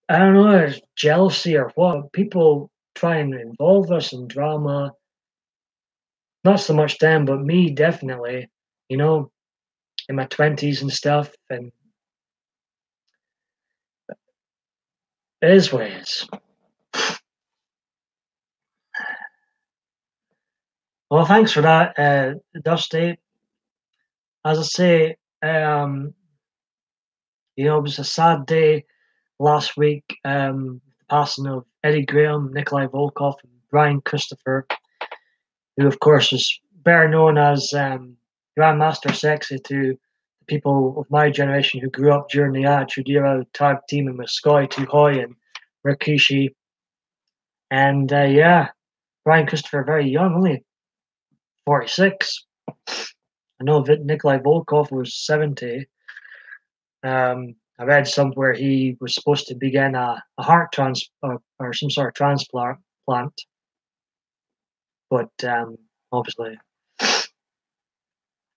I don't know, it's jealousy or what. People try and involve us in drama. Not so much them, but me definitely. You know, in my 20s and stuff, and it is what it is. Well, thanks for that, Dusty. As I say, it was a sad day last week. The passing of Eddie Graham, Nikolai Volkov, and Brian Christopher, who of course was better known as Grandmaster Sexy to the people of my generation who grew up during the Attitude Era, tag teaming with Scotty 2 Hotty and Rikishi. And yeah, Brian Christopher very young, only 46. I know that Nikolai Volkov was 70. I read somewhere he was supposed to begin a heart or some sort of transplant, but obviously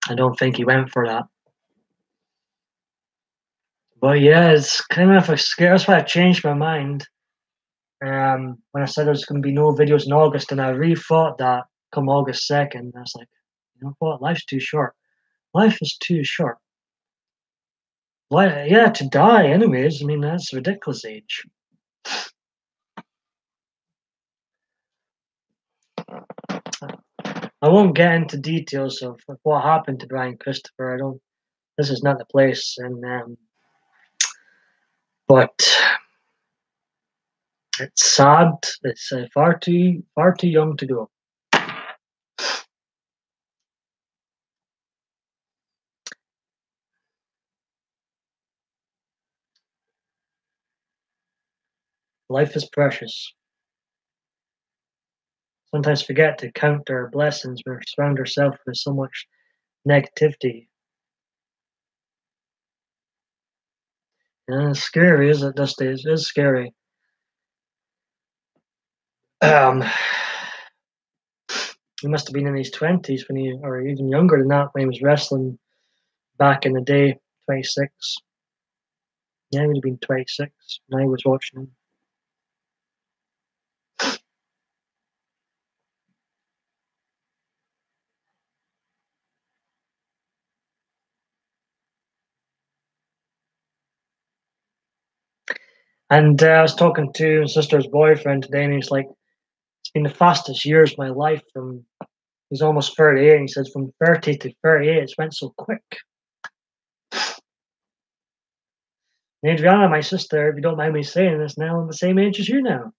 I don't think he went for that. But yeah, it's kind of a scare. That's why I changed my mind when I said there's going to be no videos in August, and I rethought that come August 2nd. I was like, you know what? Life's too short. Life is too short. Yeah, to die, anyways. I mean, that's a ridiculous age. I won't get into details of what happened to Brian Christopher. I don't. This is not the place, and but it's sad. It's far too young to go. Life is precious. Sometimes forget to count our blessings. We surround ourselves with so much negativity. And it's scary, is it? These days, it's scary. Um, he must have been in his 20s or even younger than that when he was wrestling back in the day. 26. Yeah, he would have been 26 when I was watching him. And I was talking to his sister's boyfriend today, and he's like, it's been the fastest years of my life. He's almost 38, and he says from 30 to 38, it's went so quick. And Adriana, my sister, if you don't mind me saying this, now the same age as you now.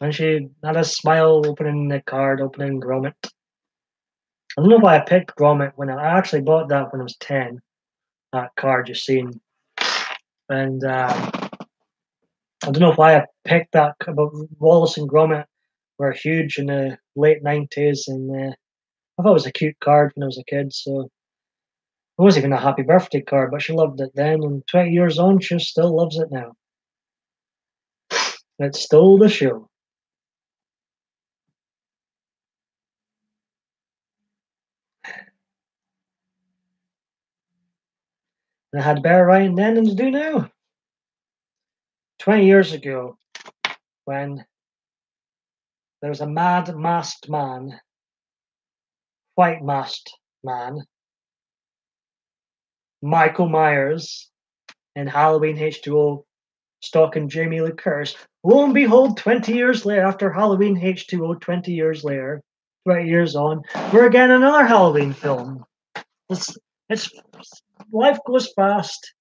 And she had a smile opening the card, opening Gromit. I don't know why I picked Gromit when I actually bought that when I was 10. That card you've seen. And I don't know why I picked that, but Wallace and Gromit were huge in the late 90s. And I thought it was a cute card when I was a kid. So it wasn't even a happy birthday card, but she loved it then. And 20 years on, she still loves it now. It stole the show. And I had better writing then than to do now. 20 years ago, when there was a mad masked man, white masked man, Michael Myers, in Halloween H2O, stalking Jamie Lee Curtis. Lo and behold, 20 years later, after Halloween H2O, 20 years later, 20 years on, we're again another Halloween film. It's life goes fast.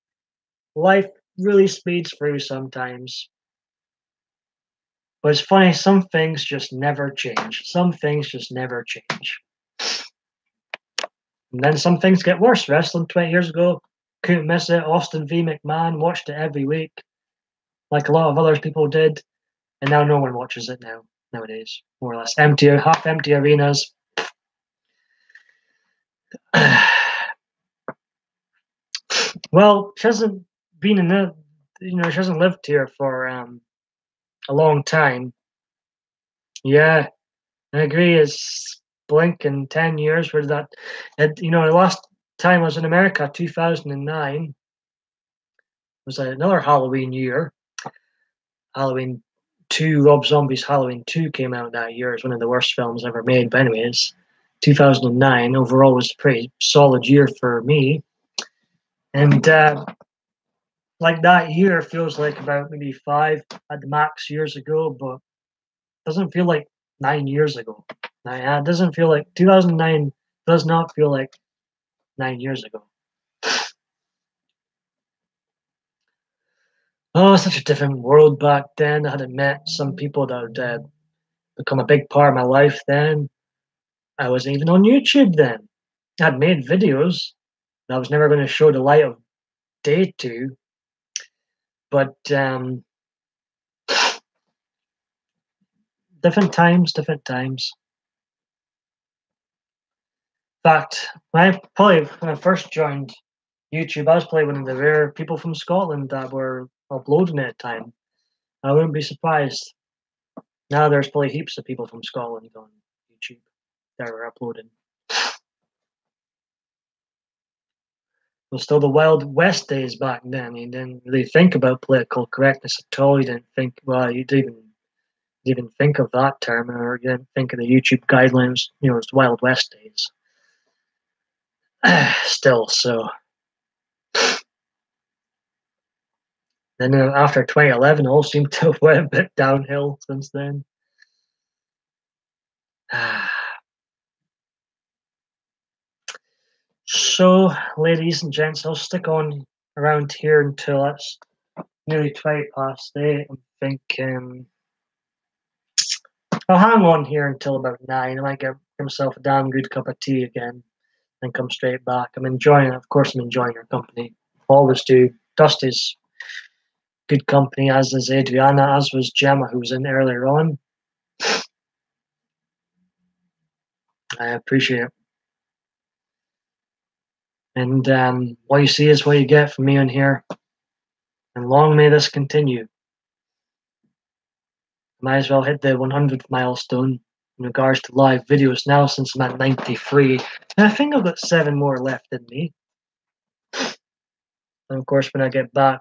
Life really speeds through sometimes. But it's funny, some things just never change. Some things just never change. And then some things get worse. Wrestling 20 years ago, couldn't miss it. Austin V. McMahon watched it every week, like a lot of other people did. And now no one watches it now. nowadays, more or less. Empty, half empty arenas. Well, she hasn't been in the, she hasn't lived here for a long time. Yeah, I agree. It's blinking 10 years. Where did that? The last time I was in America, 2009, was another Halloween year. Halloween 2, Rob Zombie's Halloween 2 came out that year. It's one of the worst films ever made. But anyways, 2009 overall was a pretty solid year for me. And like that year feels like about maybe 5 at the max years ago, but doesn't feel like 9 years ago. It doesn't feel like 2009 does not feel like 9 years ago. Oh, such a different world back then. I hadn't met some people that would become a big part of my life then. I wasn't even on YouTube then. I'd made videos that I was never going to show the light of day to, but different times, different times. In fact, when I first joined YouTube, I was probably one of the rare people from Scotland that were uploading at the time. I wouldn't be surprised. Now there's probably heaps of people from Scotland on YouTube that are uploading. It was still the Wild West days back then. You didn't really think about political correctness at all. You didn't think, well, you didn't even think of that term, or you didn't think of the YouTube guidelines. It's the Wild West days. Still, so. Then after 2011, it all seemed to have went a bit downhill since then. So, ladies and gents, I'll stick on around here until it's nearly 8:20. I'm thinking I'll hang on here until about 9. I might get myself a damn good cup of tea again and come straight back. I'm enjoying your company. Always do. Dusty's good company, as is Adriana, as was Gemma, who was in earlier on. I appreciate it. And what you see is what you get from me on here. And long may this continue. Might as well hit the 100th milestone in regards to live videos now, since I'm at 93. And I think I've got 7 more left in me. And of course, when I get back,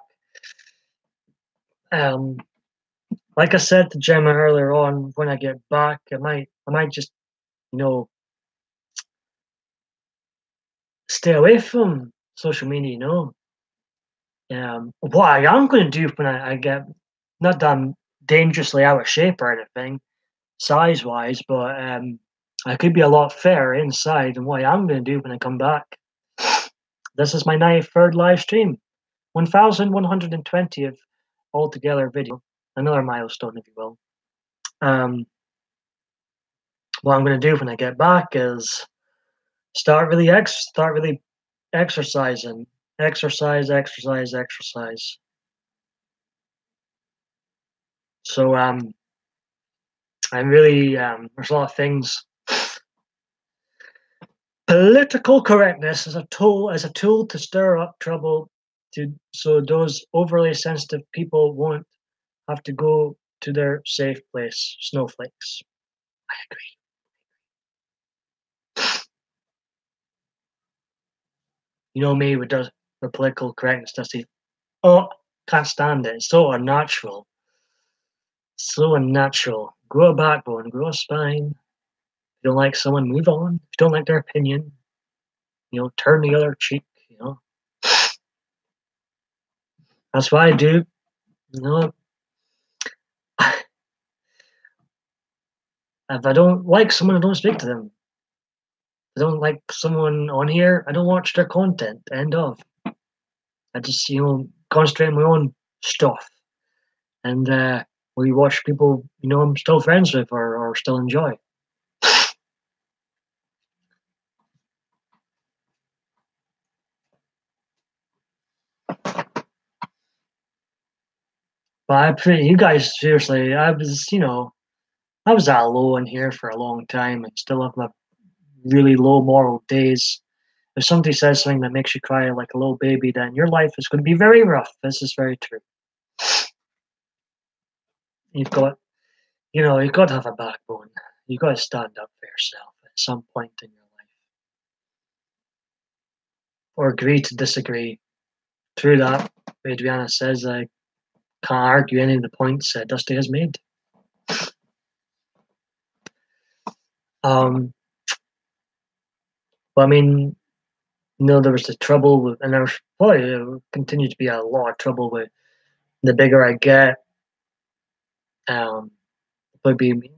like I said to Gemma earlier on, when I get back, I might just, stay away from social media. What I am going to do when I get, not that I'm dangerously out of shape or anything, size wise, but I could be a lot fairer inside. And what I am going to do when I come back, this is my 93rd live stream, 1120th altogether video, another milestone, if you will. What I'm going to do when I get back is start really exercising, exercise. So I'm really there's a lot of things. Political correctness is a tool to stir up trouble, so those overly sensitive people won't have to go to their safe place. Snowflakes. I agree. You know me with the political correctness, Dusty. Oh, can't stand it. It's so unnatural. So unnatural. Grow a backbone, grow a spine. If you don't like someone, move on. If you don't like their opinion, turn the other cheek. That's what I do. If I don't like someone, I don't speak to them. If I don't like someone on here, I don't watch their content. End of. I just, concentrate on my own stuff. And we watch people, I'm still friends with or still enjoy. But you guys, seriously, I was, I was that low in here for a long time and still have my really low moral days. If somebody says something that makes you cry like a little baby, then your life is going to be very rough. This is very true. You've got, you've got to have a backbone. You've got to stand up for yourself at some point in your life, or agree to disagree. Through that, Adriana says, I can't argue any of the points Dusty has made. But I mean, there was the trouble with, and there's probably continue to be a lot of trouble with the bigger I get. Probably be,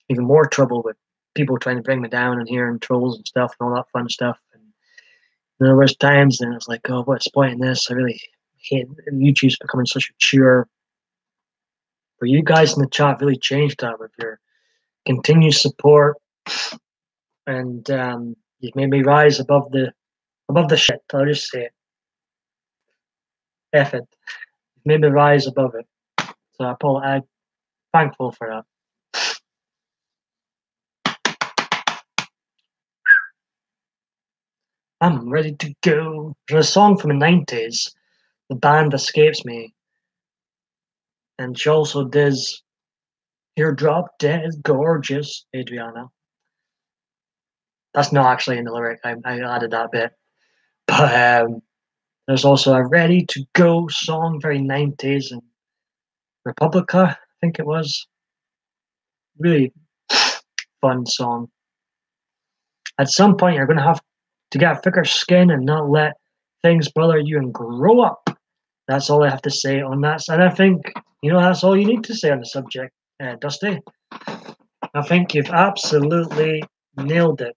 even more trouble with people trying to bring me down and hearing trolls and stuff and all that fun stuff. And there was times then it's like, oh, what's the point in this? I really hate YouTube's becoming such a chore. But you guys in the chat really changed that with your continued support, and you've made me rise above the shit. I'll just say it. F it. You've made me rise above it. So I'm thankful for that. I'm ready to go. There's a song from the 90s. The band escapes me. And she also does You're Drop Dead Gorgeous, Adriana. That's not actually in the lyric. I added that bit. But there's also a Ready to Go song, very 90s, and Republica, I think it was. Really fun song. At some point, you're going to have to get thicker skin and not let things bother you and grow up. That's all I have to say on that. And I think, that's all you need to say on the subject, Dusty. I think you've absolutely nailed it.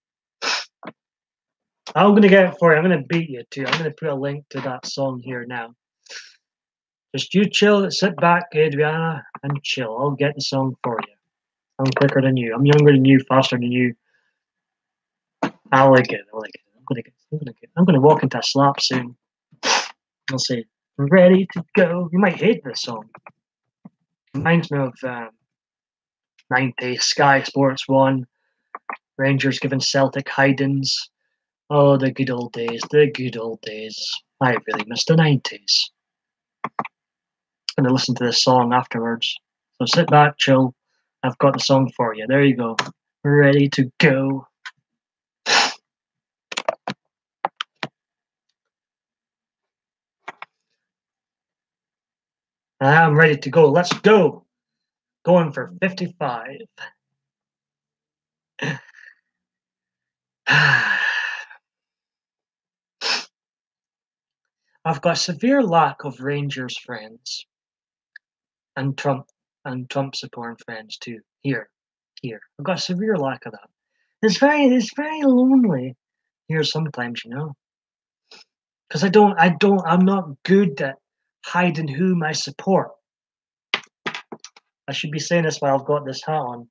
I'm going to get it for you. I'm going to beat you too. I'm going to put a link to that song here now. Just you chill, sit back, Adriana, and chill. I'll get the song for you. I'm quicker than you. I'm younger than you, faster than you. I like it. I'm going to walk into a slap soon. I'll say, ready to go. You might hate this song. Reminds me of 90s Sky Sports 1, Rangers giving Celtic hidings. Oh, the good old days, the good old days. I really miss the 90s. I'm going to listen to this song afterwards. So sit back, chill. I've got the song for you. There you go. Ready to go. I'm ready to go. Let's go. Going for 55. I've got a severe lack of Rangers friends and Trump supporting friends too. Here. I've got a severe lack of that. It's very lonely here sometimes, because I'm not good at hiding whom I support. I should be saying this while I've got this hat on.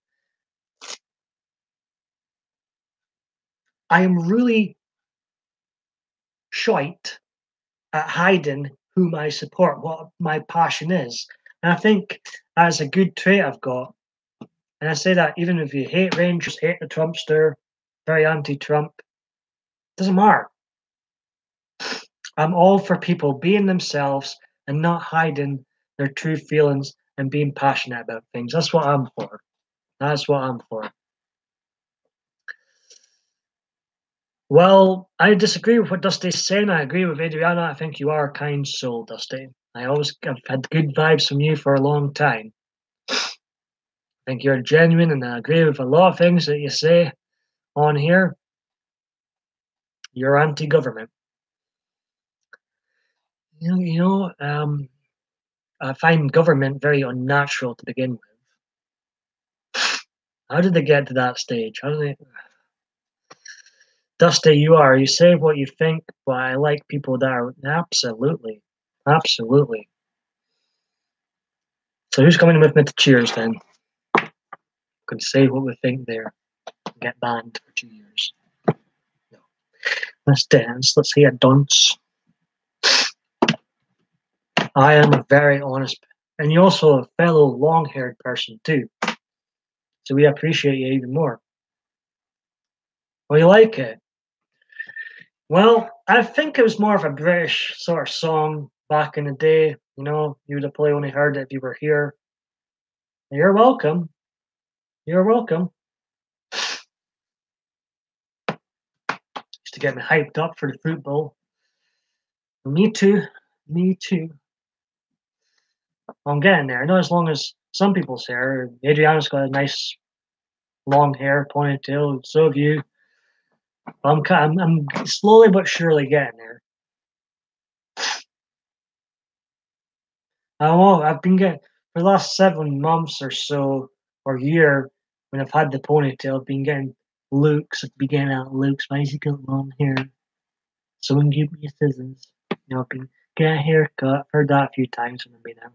I am really shite at hiding whom I support, what my passion is. And I think that's a good trait I've got. And I say that even if you hate Rangers, hate the Trumpster, very anti-Trump, doesn't matter. I'm all for people being themselves and not hiding their true feelings and being passionate about things. That's what I'm for. That's what I'm for. Well, I disagree with what Dusty's saying. I agree with Adriana. I think you are a kind soul, Dusty. I've had good vibes from you for a long time. I think you're genuine, and I agree with a lot of things that you say on here. You're anti-government. I find government very unnatural to begin with. How did they get to that stage? How do they? Dusty, you say what you think, but I like people that are absolutely. So who's coming with me to cheers then? Could say what we think there. Get banned for 2 years. No. Let's dance. Let's hear a dance. I am a very honest, and you're also a fellow long-haired person too. so we appreciate you even more. Well, you like it? Well, I think it was more of a British sort of song back in the day. You know, you would have probably only heard it if you were here. You're welcome. You're welcome. Used to get me hyped up for the football. Me too. Me too. I'm getting there. Not as long as some people's hair. Adriana's got a nice long hair ponytail. So have you. I'm slowly but surely getting there. I know I've been getting for the last 7 months or so or year when I've had the ponytail. I've been getting looks. I've been getting out looks. Why has he got long hair? Someone give me scissors. You know, I've been getting a haircut. I've heard that a few times when I've been out.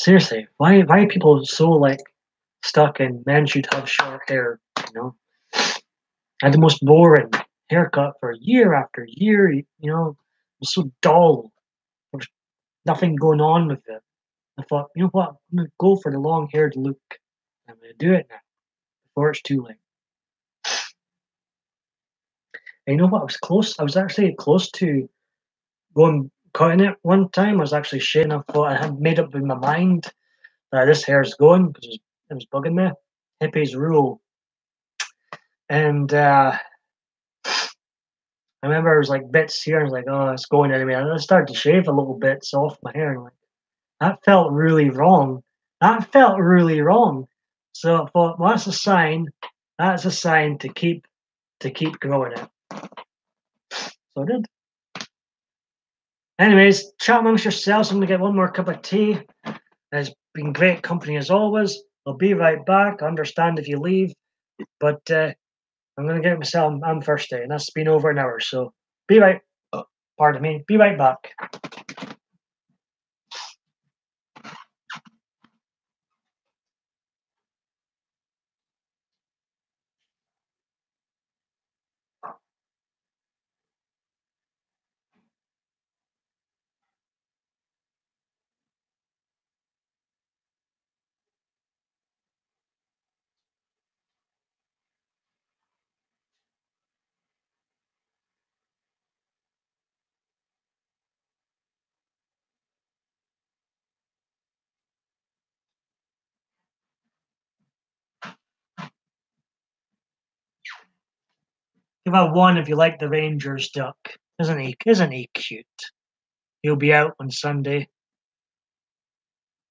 Seriously, why are people so like stuck in men should have short hair? You know, I had the most boring haircut for year after year. You know, it was so dull. There was nothing going on with it. I thought, you know what, I'm gonna go for the long haired look. I'm gonna do it now before it's too late. And you know what? I was close. I was actually close to going cutting it one time. I was actually shaving. I thought I had made up in my mind that this hair's going because it was bugging me. Hippies rule. And I remember there was like bits here. I was like, oh, it's going anyway. And I started to shave a little bits off my hair. And I'm like, that felt really wrong. That felt really wrong. So I thought, well, that's a sign. That's a sign to keep growing it. So I did. Anyways, chat amongst yourselves. I'm gonna get one more cup of tea. It's been great company as always. I'll be right back. I understand if you leave, but I'm gonna get myself. I'm thirsty, and that's been over an hour. So be right. Pardon me. Be right back. Give a one if you like the Rangers duck. Isn't he? Isn't he cute? He'll be out on Sunday,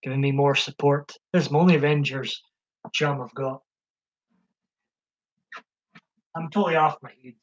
giving me more support. This is my only Rangers chum I've got. I'm totally off my head.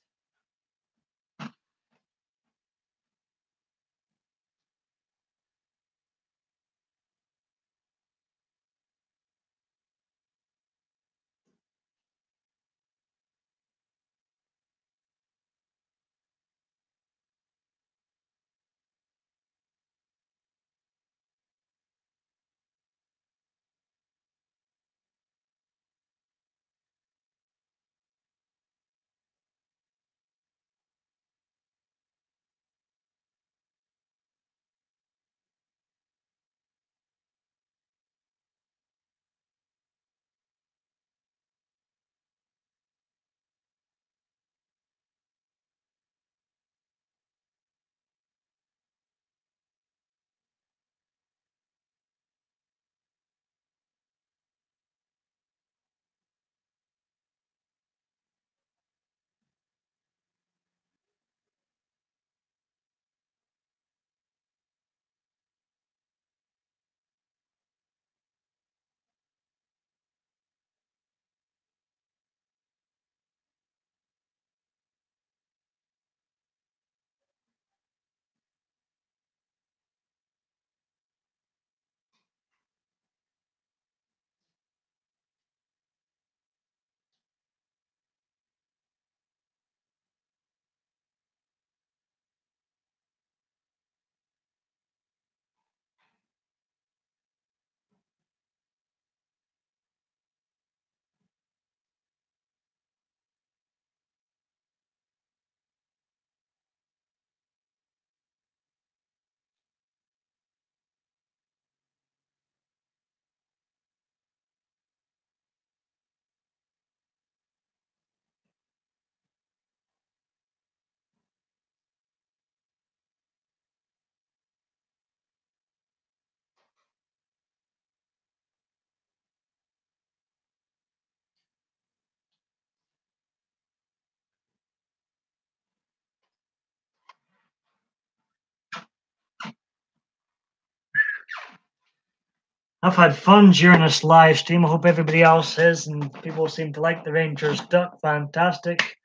I've had fun during this live stream. I hope everybody else is, and people seem to like the Rangers duck. Fantastic.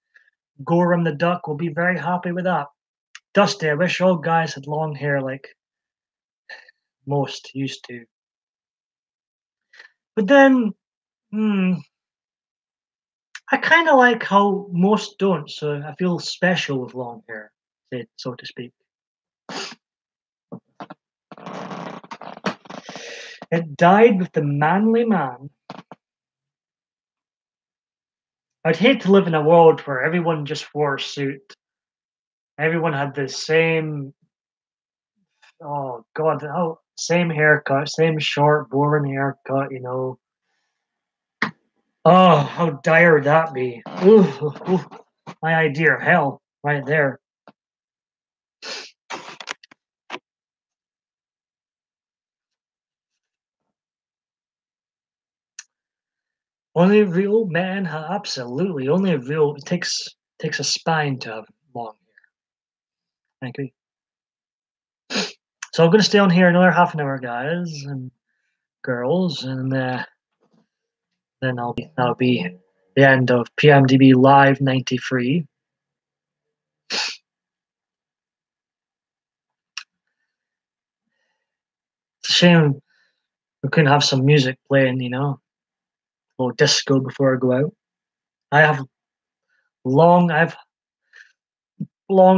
Gorham the duck will be very happy with that. Dusty, I wish all guys had long hair like most used to. But then, I kind of like how most don't, so I feel special with long hair, so to speak. It died with the manly man. I'd hate to live in a world where everyone just wore a suit. Everyone had the same, oh God, same haircut, same short, boring haircut, you know. Oh, how dire would that be? Ooh, ooh, my idea of hell right there. Only a real man, absolutely. Only a real, it takes a spine to have long hair. I agree. So I'm going to stay on here another half an hour, guys and girls, and then that'll be the end of PMDB Live 93. It's a shame we couldn't have some music playing, you know, a little disco before I go out. I've long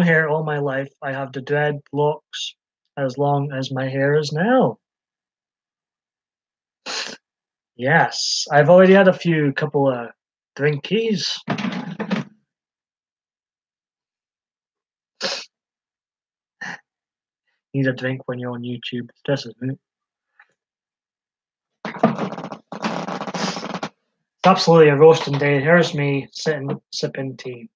hair all my life. I have the dreadlocks as long as my hair is now. Yes, I've already had a couple of drinkies. Need a drink when you're on YouTube. This is me. It's absolutely a roasting day. Here's me sitting sipping tea.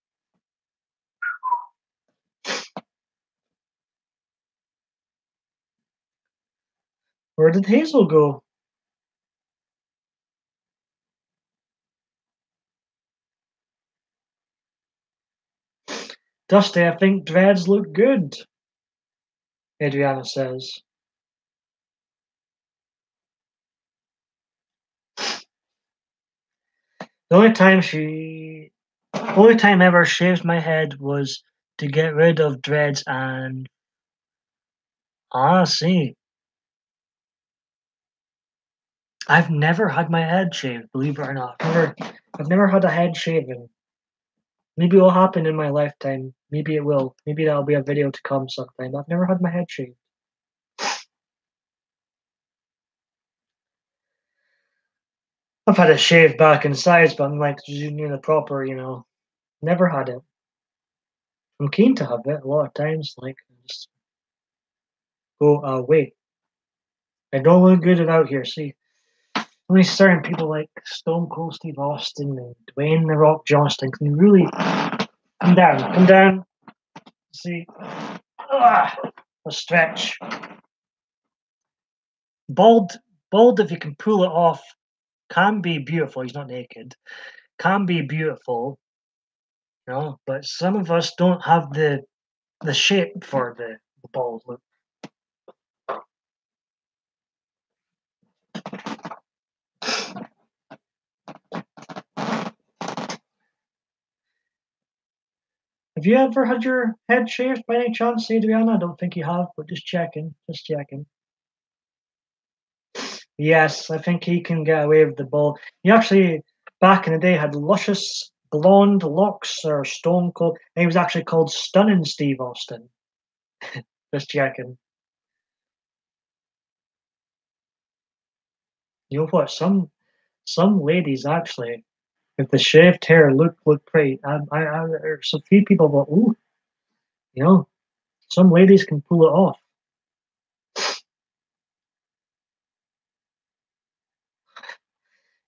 Where did Hazel go? Dusty, I think dreads look good, Adriana says. The only time I ever shaved my head was to get rid of dreads and see. I've never had my head shaved, believe it or not. I've never had a head shaven. Maybe it will happen in my lifetime. Maybe it will. Maybe that'll be a video to come sometime. I've never had my head shaved. I've had it shaved back and sides, but I'm like doing the proper, you know. Never had it. I'm keen to have it a lot of times. Like, just go, wait. I don't look good out here. See, only certain people like Stone Cold Steve Austin and Dwayne The Rock Johnson can really come down. Come down. See, a stretch. Bald, if you can pull it off, can be beautiful. He's not naked. Can be beautiful, you know. But some of us don't have the shape for the bald look. Have you ever had your head shaved by any chance, Adriana? I don't think you have, but just checking. Just checking. Yes, I think he can get away with the ball. He actually, back in the day, had luscious blonde locks or stone cold. And he was actually called Stunning Steve Austin. Just checking. You know what? Some ladies actually, if the shaved hair look pretty. There's a few people go, ooh, you know, some ladies can pull it off.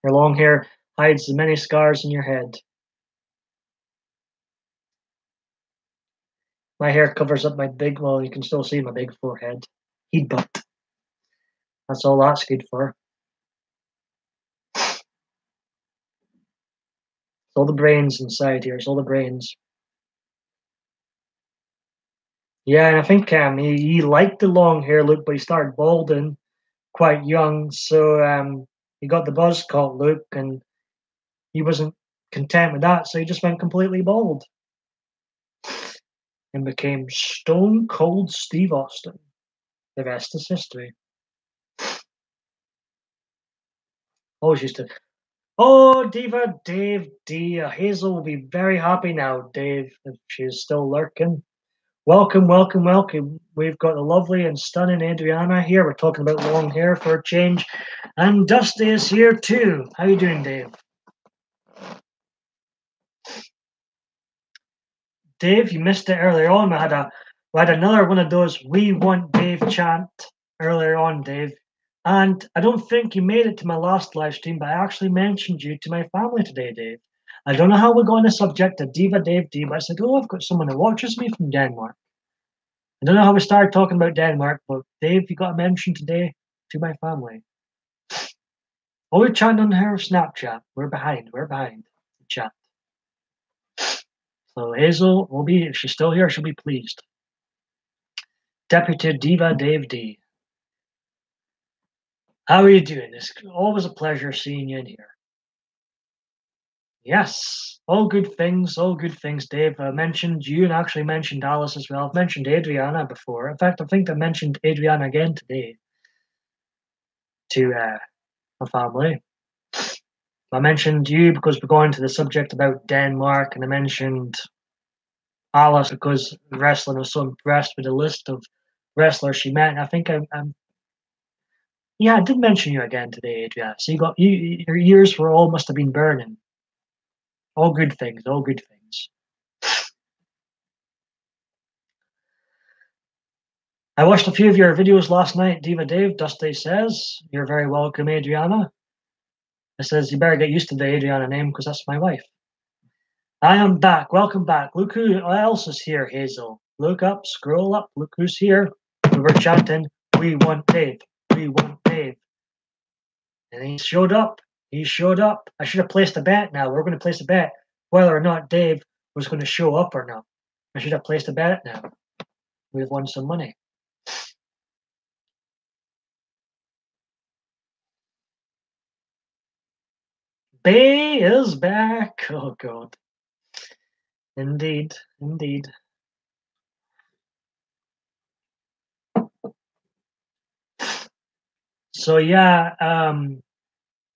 Your long hair hides the many scars in your head. My hair covers up my big, well, you can still see my big forehead. Heat butt. That's all that's good for. It's all the brains inside here. It's all the brains. Yeah, and I think he liked the long hair look, but he started balding. quite young, so he got the buzz called Luke, and he wasn't content with that, so he just went completely bald and became Stone Cold Steve Austin. The rest is history. Always used to. Oh, Diva, Dave, D. Hazel will be very happy now, Dave, if she's still lurking. Welcome, welcome, welcome. We've got the lovely and stunning Adriana here. We're talking about long hair for a change. And Dusty is here too. How you doing, Dave? Dave, you missed it earlier on. We had another one of those "We Want Dave" chant earlier on, Dave. And I don't think you made it to my last live stream, but I actually mentioned you to my family today, Dave. I don't know how we got on the subject of Diva Dave D, but I said, oh, I've got someone that watches me from Denmark. I don't know how we started talking about Denmark, but Dave, you got a mention today to my family. Oh, we're chatting on her Snapchat. We're behind the chat. So Hazel will be, if she's still here, she'll be pleased. Deputy Diva Dave D. How are you doing? It's always a pleasure seeing you in here. Yes, all good things, Dave. I mentioned you and actually mentioned Alice as well. I've mentioned Adriana before. In fact, I think I mentioned Adriana again today to my family. I mentioned you because we're going to the subject about Denmark, and I mentioned Alice because wrestling was so impressed with the list of wrestlers she met. And I think I'm yeah, I did mention you again today, Adriana. So your ears were all must have been burning. All good things, all good things. I watched a few of your videos last night, Diva Dave. Dusty says, you're very welcome, Adriana. It says, you better get used to the Adriana name because that's my wife. I am back. Welcome back. Look who else is here, Hazel. Look up, scroll up. Look who's here. We were chatting. We want Dave. We want Dave. And he showed up. He showed up. I should have placed a bet now. We're going to place a bet whether or not Dave was going to show up or not. I should have placed a bet now. We've won some money. Bay is back. Oh, God. Indeed. Indeed. So, yeah,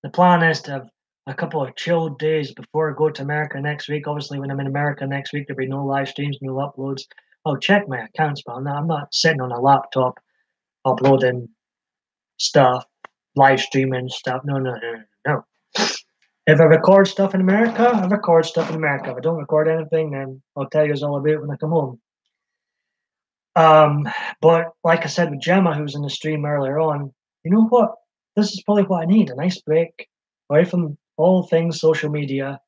the plan is to have a couple of chilled days before I go to America next week. Obviously, when I'm in America next week, there'll be no live streams, no uploads. I'll check my accounts, but I'm not sitting on a laptop uploading stuff, live streaming stuff. No. If I record stuff in America, I record stuff in America. If I don't record anything, then I'll tell you all about it when I come home. But like I said with Gemma, who was in the stream earlier on, you know what? This is probably what I need, a nice break away from all things social media.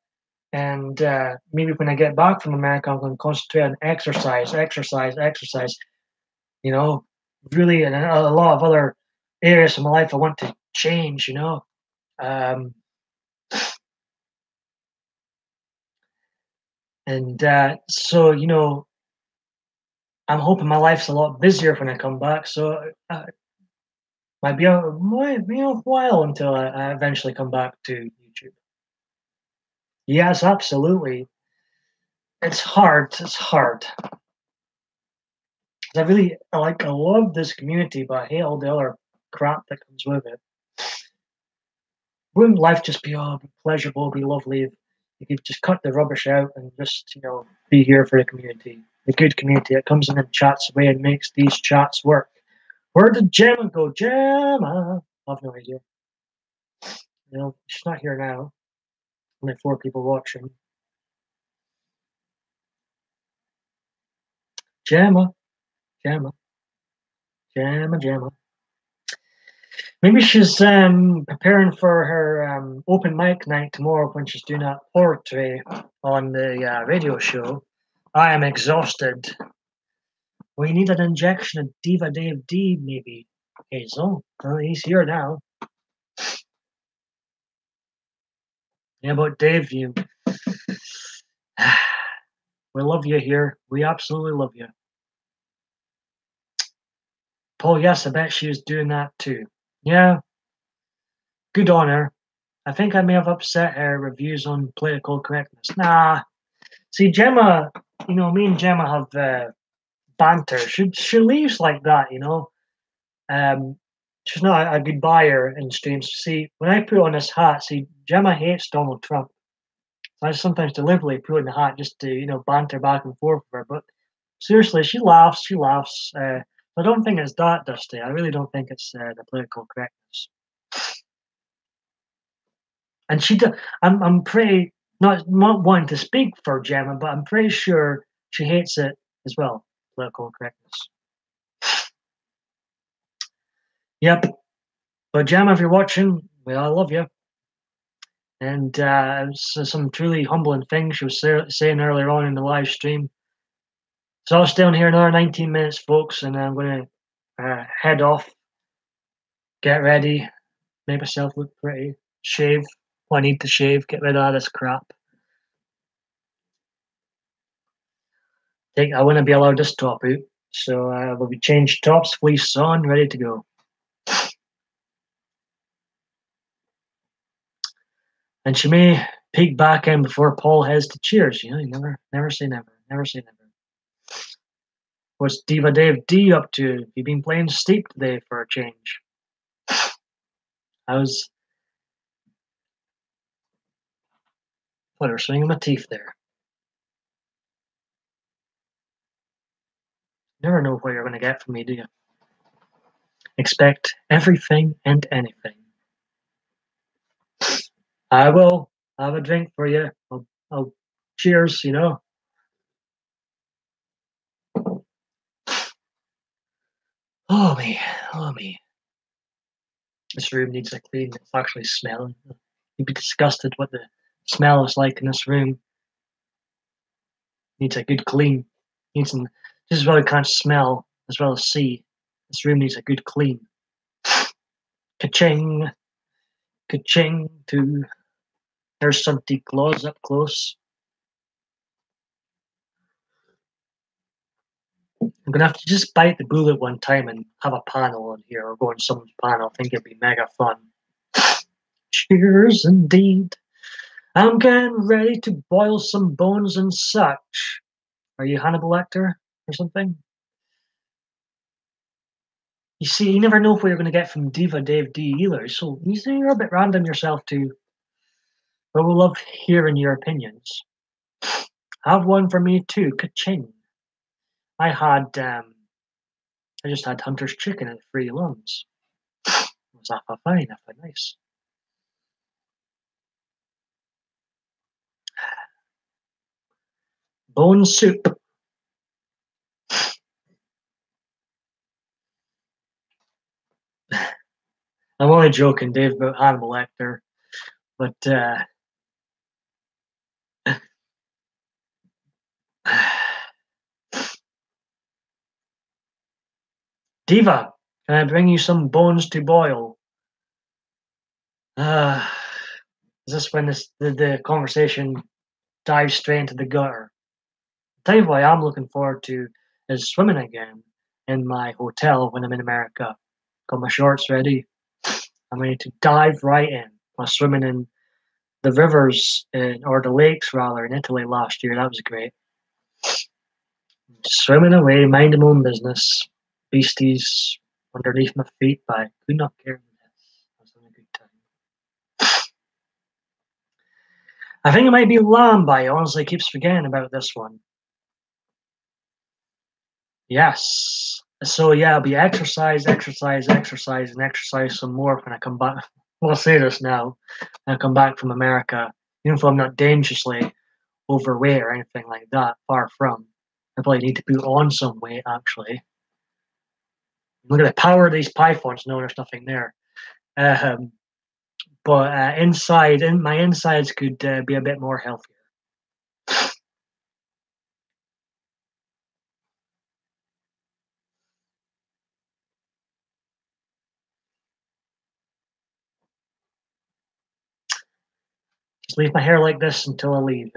And maybe when I get back from America, I'm going to concentrate on exercise. You know, really, and a lot of other areas of my life I want to change. So I'm hoping my life's a lot busier when I come back. So might be a while until I eventually come back to YouTube. Yes, absolutely. It's hard. It's hard. I love this community, but I hate all the other crap that comes with it. Wouldn't life just be pleasurable, be lovely if you could just cut the rubbish out and just be here for the community, the good community that comes in and chats away and makes these chats work. Where did Gemma go? Gemma, I've no idea. She's not here now. Only 4 people watching. Gemma. Maybe she's preparing for her open mic night tomorrow when she's doing that poetry on the radio show. I am exhausted. We need an injection of Diva Dave D, maybe. Hazel. Oh, he's here now. Yeah, but Dave, we love you here. We absolutely love you. Paul, yes, I bet she was doing that too. Yeah, good on her. I think I may have upset her reviews on political correctness. Nah, see, Gemma, me and Gemma have banter. She leaves like that, Um, she's not a good buyer in streams. See, when I put on this hat, see, Gemma hates Donald Trump. So I sometimes deliberately put in the hat just to, banter back and forth with her. But seriously, she laughs. She laughs. I don't think it's that dusty. I really don't think it's the political correctness. And I'm pretty not wanting to speak for Gemma, but I'm pretty sure she hates it as well. Political correctness. Yep. But Gemma, if you're watching, well, I love you. And some truly humbling things she was saying earlier on in the live stream. So I'll stay on here another 19 minutes, folks, and I'm going to head off, get ready, make myself look pretty, shave. I need to shave, get rid of all this crap. I want to be allowed this top out, so we'll be changed tops, fleece on, ready to go. And she may peek back in before Paul heads to Cheers. You never say never, never say never. What's Diva Dave D up to? You've been playing Steep today for a change. I was put her swinging my teeth there. Never know what you're going to get from me, do you? Expect everything and anything. I will have a drink for you. I'll cheers, Oh me, oh me. This room needs a clean. It's actually smelling. You'd be disgusted what the smell is like in this room. Needs a good clean. Needs some. This is why we can't smell as well as see. This room needs a good clean. Ka-ching, ka-ching. To there's some deep claws up close. I'm gonna have to just bite the bullet one time and have a panel on here, or go on someone's panel. I think it'd be mega fun. Cheers, indeed. I'm getting ready to boil some bones and such. Are you Hannibal Lecter or something? You see, you never know what you're going to get from Diva Dave D either. So you see, you're a bit random yourself too. But we'll love hearing your opinions. Have one for me too, ka-ching. I had, I just had Hunter's chicken and 3 lungs. It was fine, nice. Bone soup. I'm only joking, Dave, about Hannibal Lecter, but Diva, can I bring you some bones to boil? Is this when the conversation dives straight into the gutter? Tell you what I'm looking forward to is swimming again in my hotel when I'm in America. Got my shorts ready. I'm ready to dive right in. I was swimming in the rivers or the lakes rather in Italy last year. That was great. Swimming away, minding my own business. Beasties underneath my feet, but I could not care less. I was having a good time. I think it might be lamb, but I honestly keeps forgetting about this one. Yes. So yeah, I'll be exercise, exercise, exercise, and exercise some more when I come back. Well, I'll say this now. When I come back from America, even if I'm not dangerously overweight or anything like that, far from. I probably need to put on some weight actually. Look at the power of these pythons. No, there's nothing there. Um, but my insides could be a bit more healthier. Just leave my hair like this until I leave.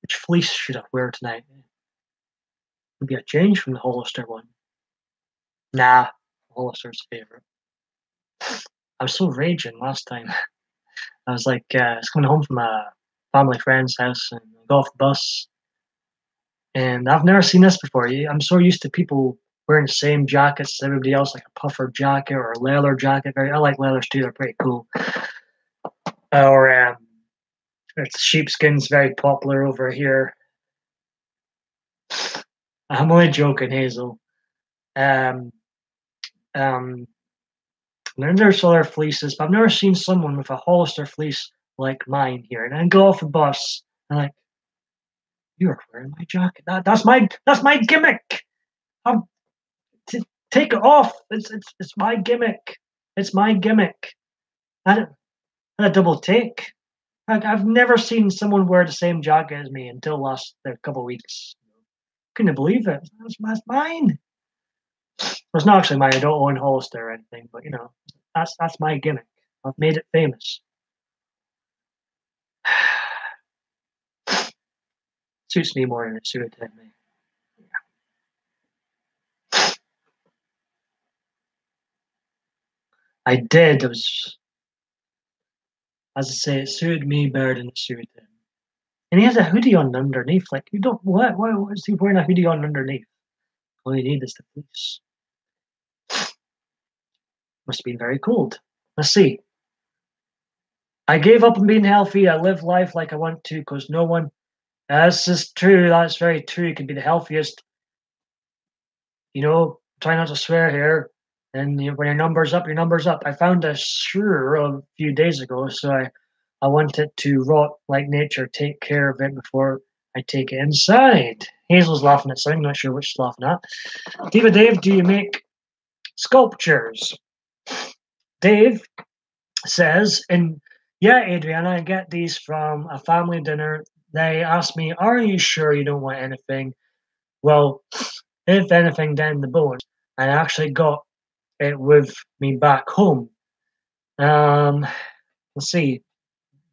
Which fleece should I wear tonight? Would be a change from the Hollister one. Nah, Hollister's favorite. I was so raging last time. I was like, I was coming home from a family friend's house and I got off the bus, and I've never seen this before. I'm so used to people wearing the same jackets as everybody else, like a puffer jacket or a leather jacket. I like leathers too; they're pretty cool. Or it's sheepskin's very popular over here. I'm only joking, Hazel. Um, um, then there's other fleeces, but I've never seen someone with a Hollister fleece like mine here. And I go off the bus, and like, you're wearing my jacket. That's my gimmick. I'll take it off. It's my gimmick. It's my gimmick. And a double take. I've never seen someone wear the same jacket as me until last couple of weeks. Couldn't believe it. That's mine. It's not actually mine. I don't own Hollister or anything, but that's my gimmick. I've made it famous. Suits me more than it suited me. I did. It was, as I say, it suited me better than it suited him. And he has a hoodie on underneath. Like, you don't, what? Why is he wearing a hoodie on underneath? All you need is the fleece. Must have been very cold. Let's see. I gave up on being healthy. I live life like I want to because no one. This is true. That's very true. You can be the healthiest. Try not to swear here. And when your number's up, your number's up. I found a sure a few days ago, so I want it to rot like nature. Take care of it before I take it inside. Hazel's laughing at something. Not sure which she's laughing at. Diva Dave, do you make sculptures? Dave says, and yeah, Adriana, I get these from a family dinner. They asked me, are you sure you don't want anything? Well, if anything, then the bones. I actually got it with me back home. Let's see.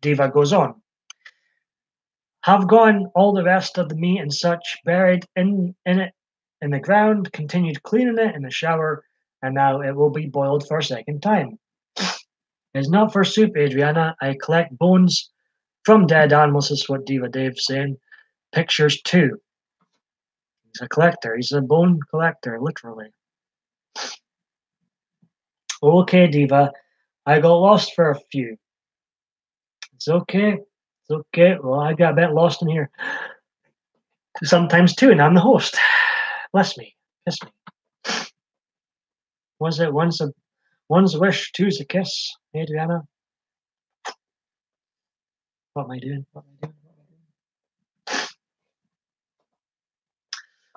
Diva goes on. Have gone all the rest of the meat and such buried in it in the ground, continued cleaning it in the shower, and now it will be boiled for a second time. It's not for soup, Adriana. I collect bones from dead animals, is what Diva Dave's saying. Pictures too. He's a collector. He's a bone collector, literally. Okay, Diva. I got lost for a few. It's okay. It's okay. Well, I got a bit lost in here sometimes too, and I'm the host. Bless me. Kiss me. Was it one's a wish, two's a kiss, Adriana? What am I doing? What am I doing? What am I doing?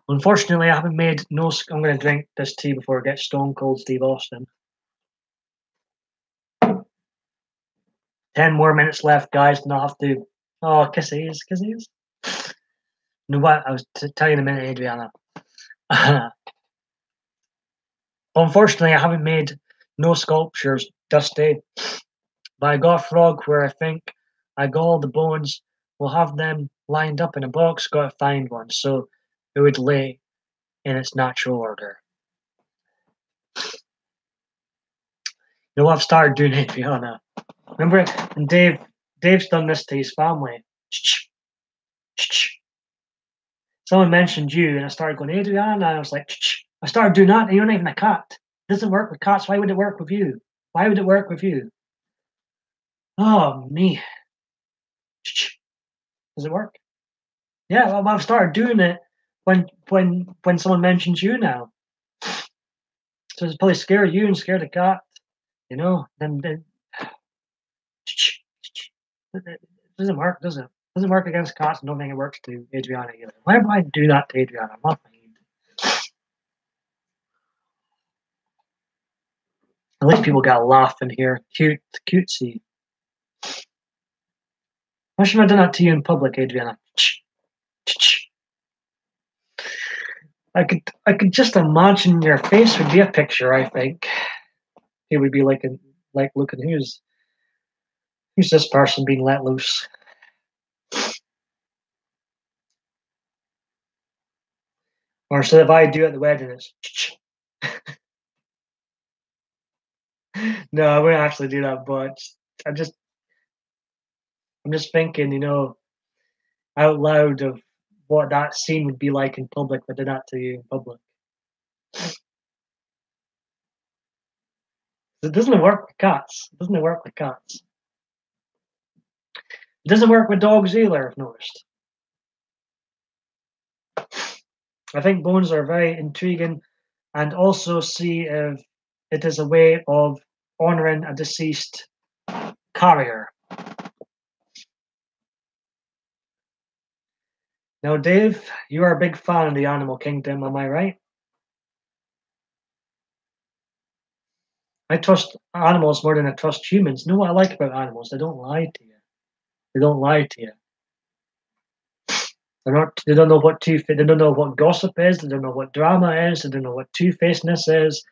Unfortunately, I haven't made no. I'm going to drink this tea before it gets stone cold Steve Austin. 10 more minutes left, guys, and I'll have to. Oh, kisses. You know what? I was telling you in a minute, Adriana. Unfortunately, I haven't made no sculptures, Dusty. But I got a frog where I think I got all the bones. We'll have them lined up in a box. Got to find one so it would lay in its natural order. You know what I've started doing, Adriana? Remember, and Dave's done this to his family. Someone mentioned you, and I started going, Adriana, and I was like, I started doing that, and you're not even a cat. It doesn't work with cats. Why would it work with you? Why would it work with you? Oh, me. Does it work? Yeah, well, I've started doing it when someone mentions you now. So it's probably scare you and scare the cat, then it doesn't work, does it? It doesn't work against cats, and don't think it works to Adriana either. Why would I do that to Adriana? I'm not mind. At least people got a laugh in here. Cutesy. Why should I have done that to you in public, Adriana? I could just imagine your face would be a picture, I think. It would be like looking who's this person being let loose. Or instead of I do at the wedding, it's no, I wouldn't actually do that, but I just I'm just thinking, out loud of what that scene would be like in public if I did that to you in public. It doesn't work with cats. It doesn't work with cats. It doesn't work with dogs either, I've noticed. I think bones are very intriguing and also see if it is a way of honouring a deceased carrier. Now, Dave, you are a big fan of the animal kingdom, am I right? I trust animals more than I trust humans. You know what I like about animals? They don't lie to you. They don't lie to you. They don't know what they don't know what gossip is, they don't know what drama is, they don't know what two-facedness is.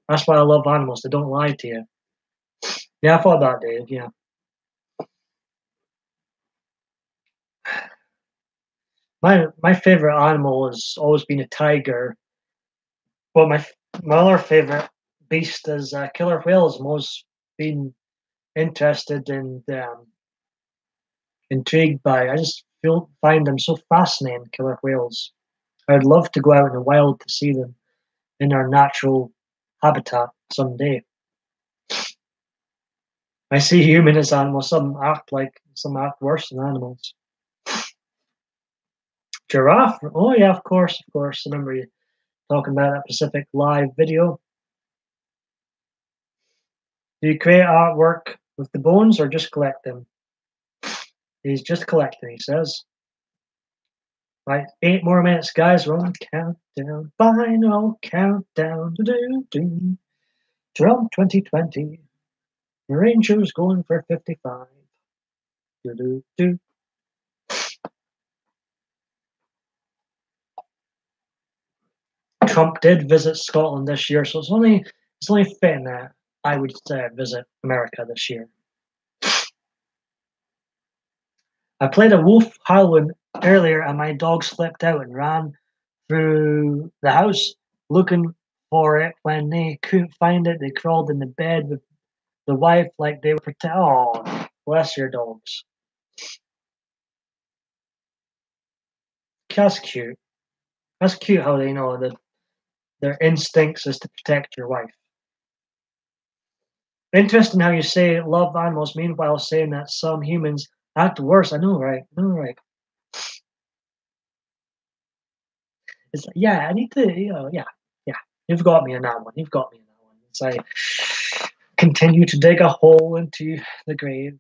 That's why I love animals. They don't lie to you. Yeah, I thought that, Dave, yeah. My favorite animal has always been a tiger. Well, my other favorite beast is killer whales. I'm always been interested and intrigued by. I just find them so fascinating, killer whales. I'd love to go out in the wild to see them in their natural habitat someday. I see human as animals. Some act worse than animals. Giraffe. Oh yeah, of course, of course. I remember you talking about that Pacific Live video. Do you create artwork with the bones or just collect them? He's just collecting, he says. Right, 8 more minutes, guys. We're on countdown. Final countdown. Do-do-do. Trump 2020. Rangers going for 55. Do-do-do. Trump did visit Scotland this year, so it's only fitting that I would visit America this year. I played a wolf howling earlier, and my dog slipped out and ran through the house looking for it. When they couldn't find it, they crawled in the bed with the wife like they were protect. Oh, bless your dogs. That's cute. That's cute how they know that their instincts is to protect your wife. Interesting how you say love animals, meanwhile saying that some humans act worse. I know, right? I know, right? It's like, yeah, I need to, yeah, yeah. You've got me in that one. You've got me in that one. As I continue to dig a hole into the grave.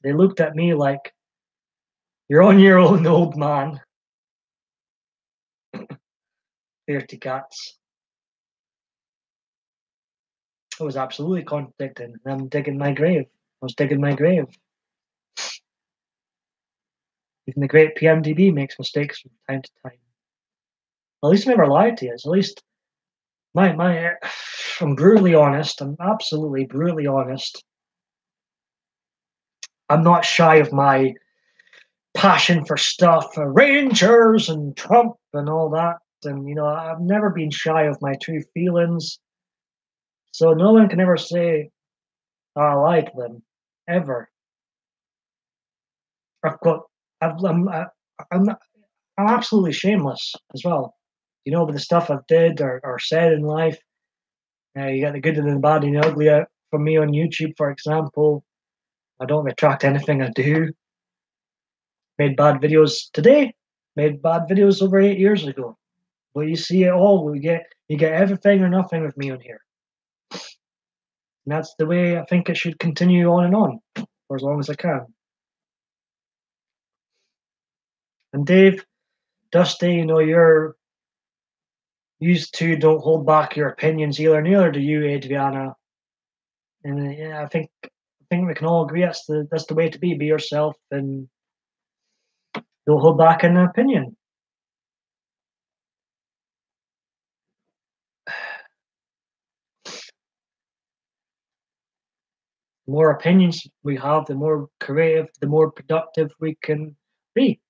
They looked at me like, you're on your own, old man. 30 cats. I was absolutely contradicting. I'm digging my grave. I was digging my grave. Even the great PMDB makes mistakes from time to time. At least I never lied to you. At least my I'm brutally honest. I'm absolutely brutally honest. I'm not shy of my passion for stuff, Rangers and Trump and all that. And I've never been shy of my true feelings. So no one can ever say I like them ever. I've got, I've, I'm, not, I'm absolutely shameless as well. With the stuff I've did or said in life. You got the good and the bad and the ugly out from me on YouTube, for example. I don't retract anything I do. Made bad videos today. Made bad videos over 8 years ago. But you see it all. You get everything or nothing with me on here. And that's the way I think it should continue on and on for as long as I can. And Dave, Dusty, you're used to don't hold back your opinions either. Neither do you, Adriana. And yeah, I think we can all agree that's the way to be. Be yourself and don't hold back an opinion. The more opinions we have, the more creative, the more productive we can be.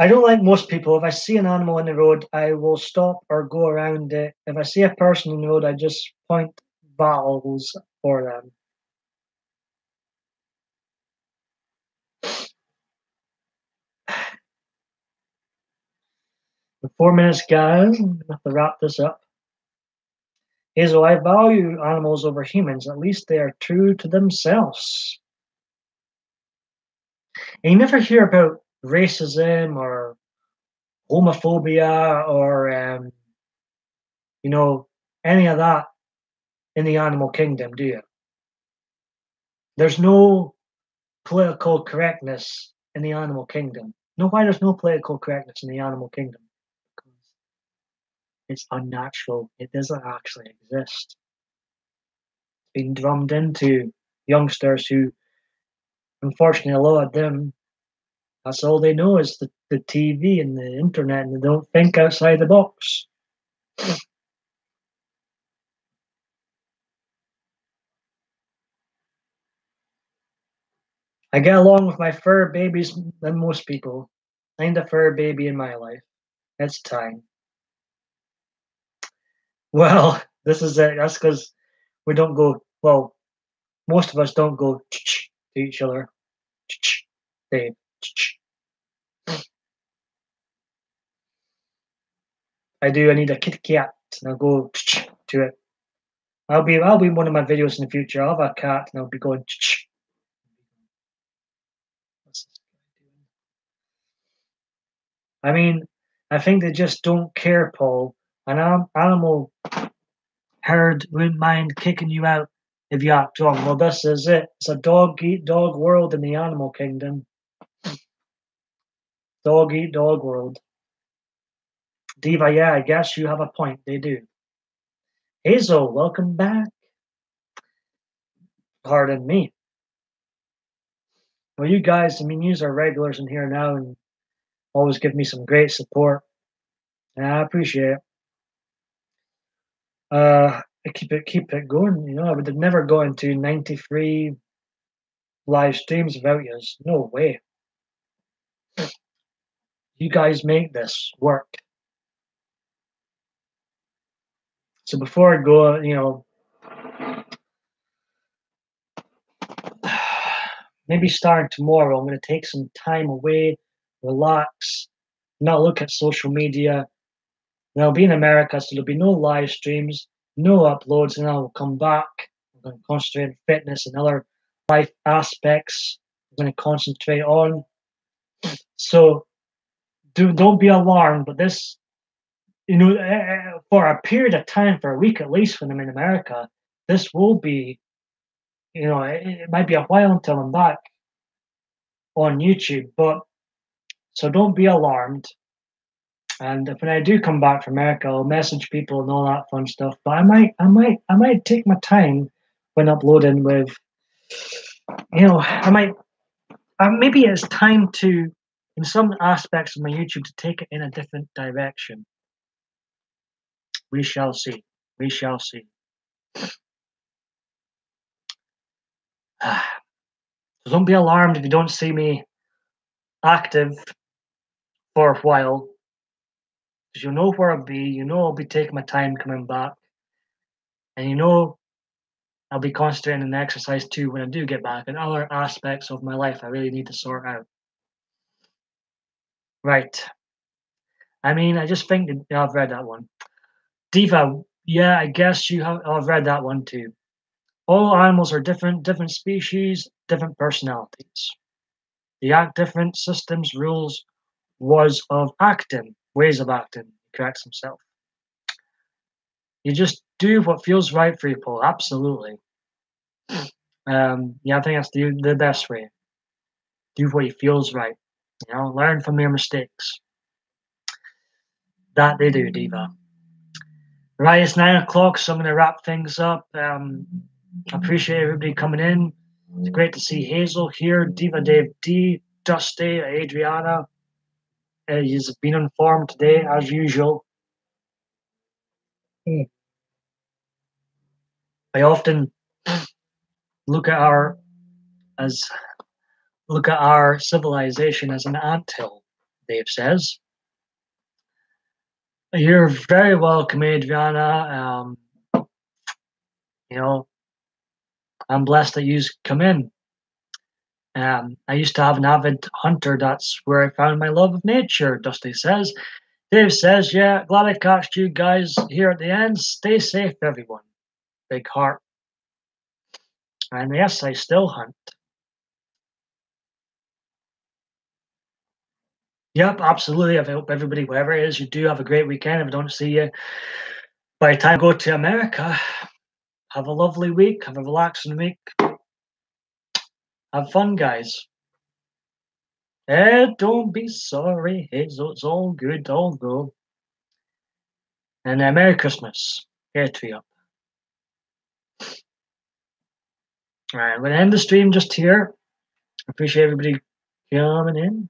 I don't like most people. If I see an animal on the road, I will stop or go around it. If I see a person on the road, I just point bottles for them. In 4 minutes, guys, I'm have to wrap this up. Hazel, I value animals over humans. At least they are true to themselves. And you never hear about racism or homophobia or any of that in the animal kingdom, do you? There's no political correctness in the animal kingdom. No, why there's no political correctness in the animal kingdom? Because it's unnatural. It doesn't actually exist. It's been drummed into youngsters who, unfortunately, a lot of them, that's all they know is the TV and the internet, and they don't think outside the box. I get along with my fur babies than most people. I'm the fur baby in my life. It's time. Well, this is it. That's because we don't go, well, most of us don't go to each other. They, I do. I need a kitty cat, and I'll go to it. I'll be in one of my videos in the future. I'll have a cat, and I'll be going. I mean, I think they just don't care, Paul. An animal herd wouldn't mind kicking you out if you act wrong. Well, this is it. It's a dog eat dog world in the animal kingdom. Dog eat dog world. Diva, yeah, I guess you have a point. They do. Hazel, welcome back. Pardon me. Well, you guys, I mean, you are regulars in here now and always give me some great support. And I appreciate it. Keep it going. I would have never gone to 93 live streams without you. No way. You guys make this work. So before I go, maybe starting tomorrow, I'm going to take some time away, relax, not look at social media. And I'll be in America, so there'll be no live streams, no uploads, and I'll come back. I'm going to concentrate on fitness and other life aspects. I'm going to concentrate on. So don't be alarmed, but this, for a period of time, for a week at least, when I'm in America, this will be, it might be a while until I'm back on YouTube, but so don't be alarmed. And if when I do come back from America, I'll message people and all that fun stuff. But I might take my time when uploading with, maybe it's time to, in some aspects of my YouTube, to take it in a different direction. We shall see. We shall see. So don't be alarmed if you don't see me active for a while, because you know where I'll be. You know I'll be taking my time coming back, and I'll be concentrating on exercise too when I do get back, and other aspects of my life I really need to sort out. Right. I mean, I just think that, I've read that one. Diva, yeah, I guess I've read that one too. All animals are different species, different personalities. They act different systems, rules, ways of acting. He corrects himself. You just do what feels right for you, Paul. Absolutely. Yeah, I think that's the best way. Do what feels right. Learn from your mistakes. That they do, Diva. Right, it's 9 o'clock, so I'm going to wrap things up. I appreciate everybody coming in. It's great to see Hazel here, Diva Dave D, Dusty, Adriana. He's been informed today, as usual. I often look at our civilization as an anthill, Dave says. You're very welcome, Adriana. You know, I'm blessed that you've come in. I used to have an avid hunter. That's where I found my love of nature, Dusty says. Dave says, yeah, glad I catched you guys here at the end. Stay safe, everyone. Big heart. And yes, I still hunt. Yep, absolutely. I hope everybody, wherever it is, you do have a great weekend. If I don't see you by the time I go to America, have a lovely week. Have a relaxing week. Have fun, guys. Don't be sorry. It's all good. All good. And Merry Christmas. Get to you. All right, I'm going to end the stream just here. Appreciate everybody coming in.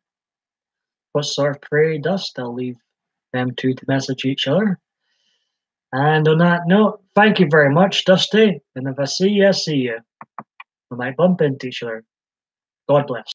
What sort of prairie dust? I'll leave them two to message each other. And on that note, thank you very much, Dusty. And if I see you, I see you. We might bump into each other. God bless.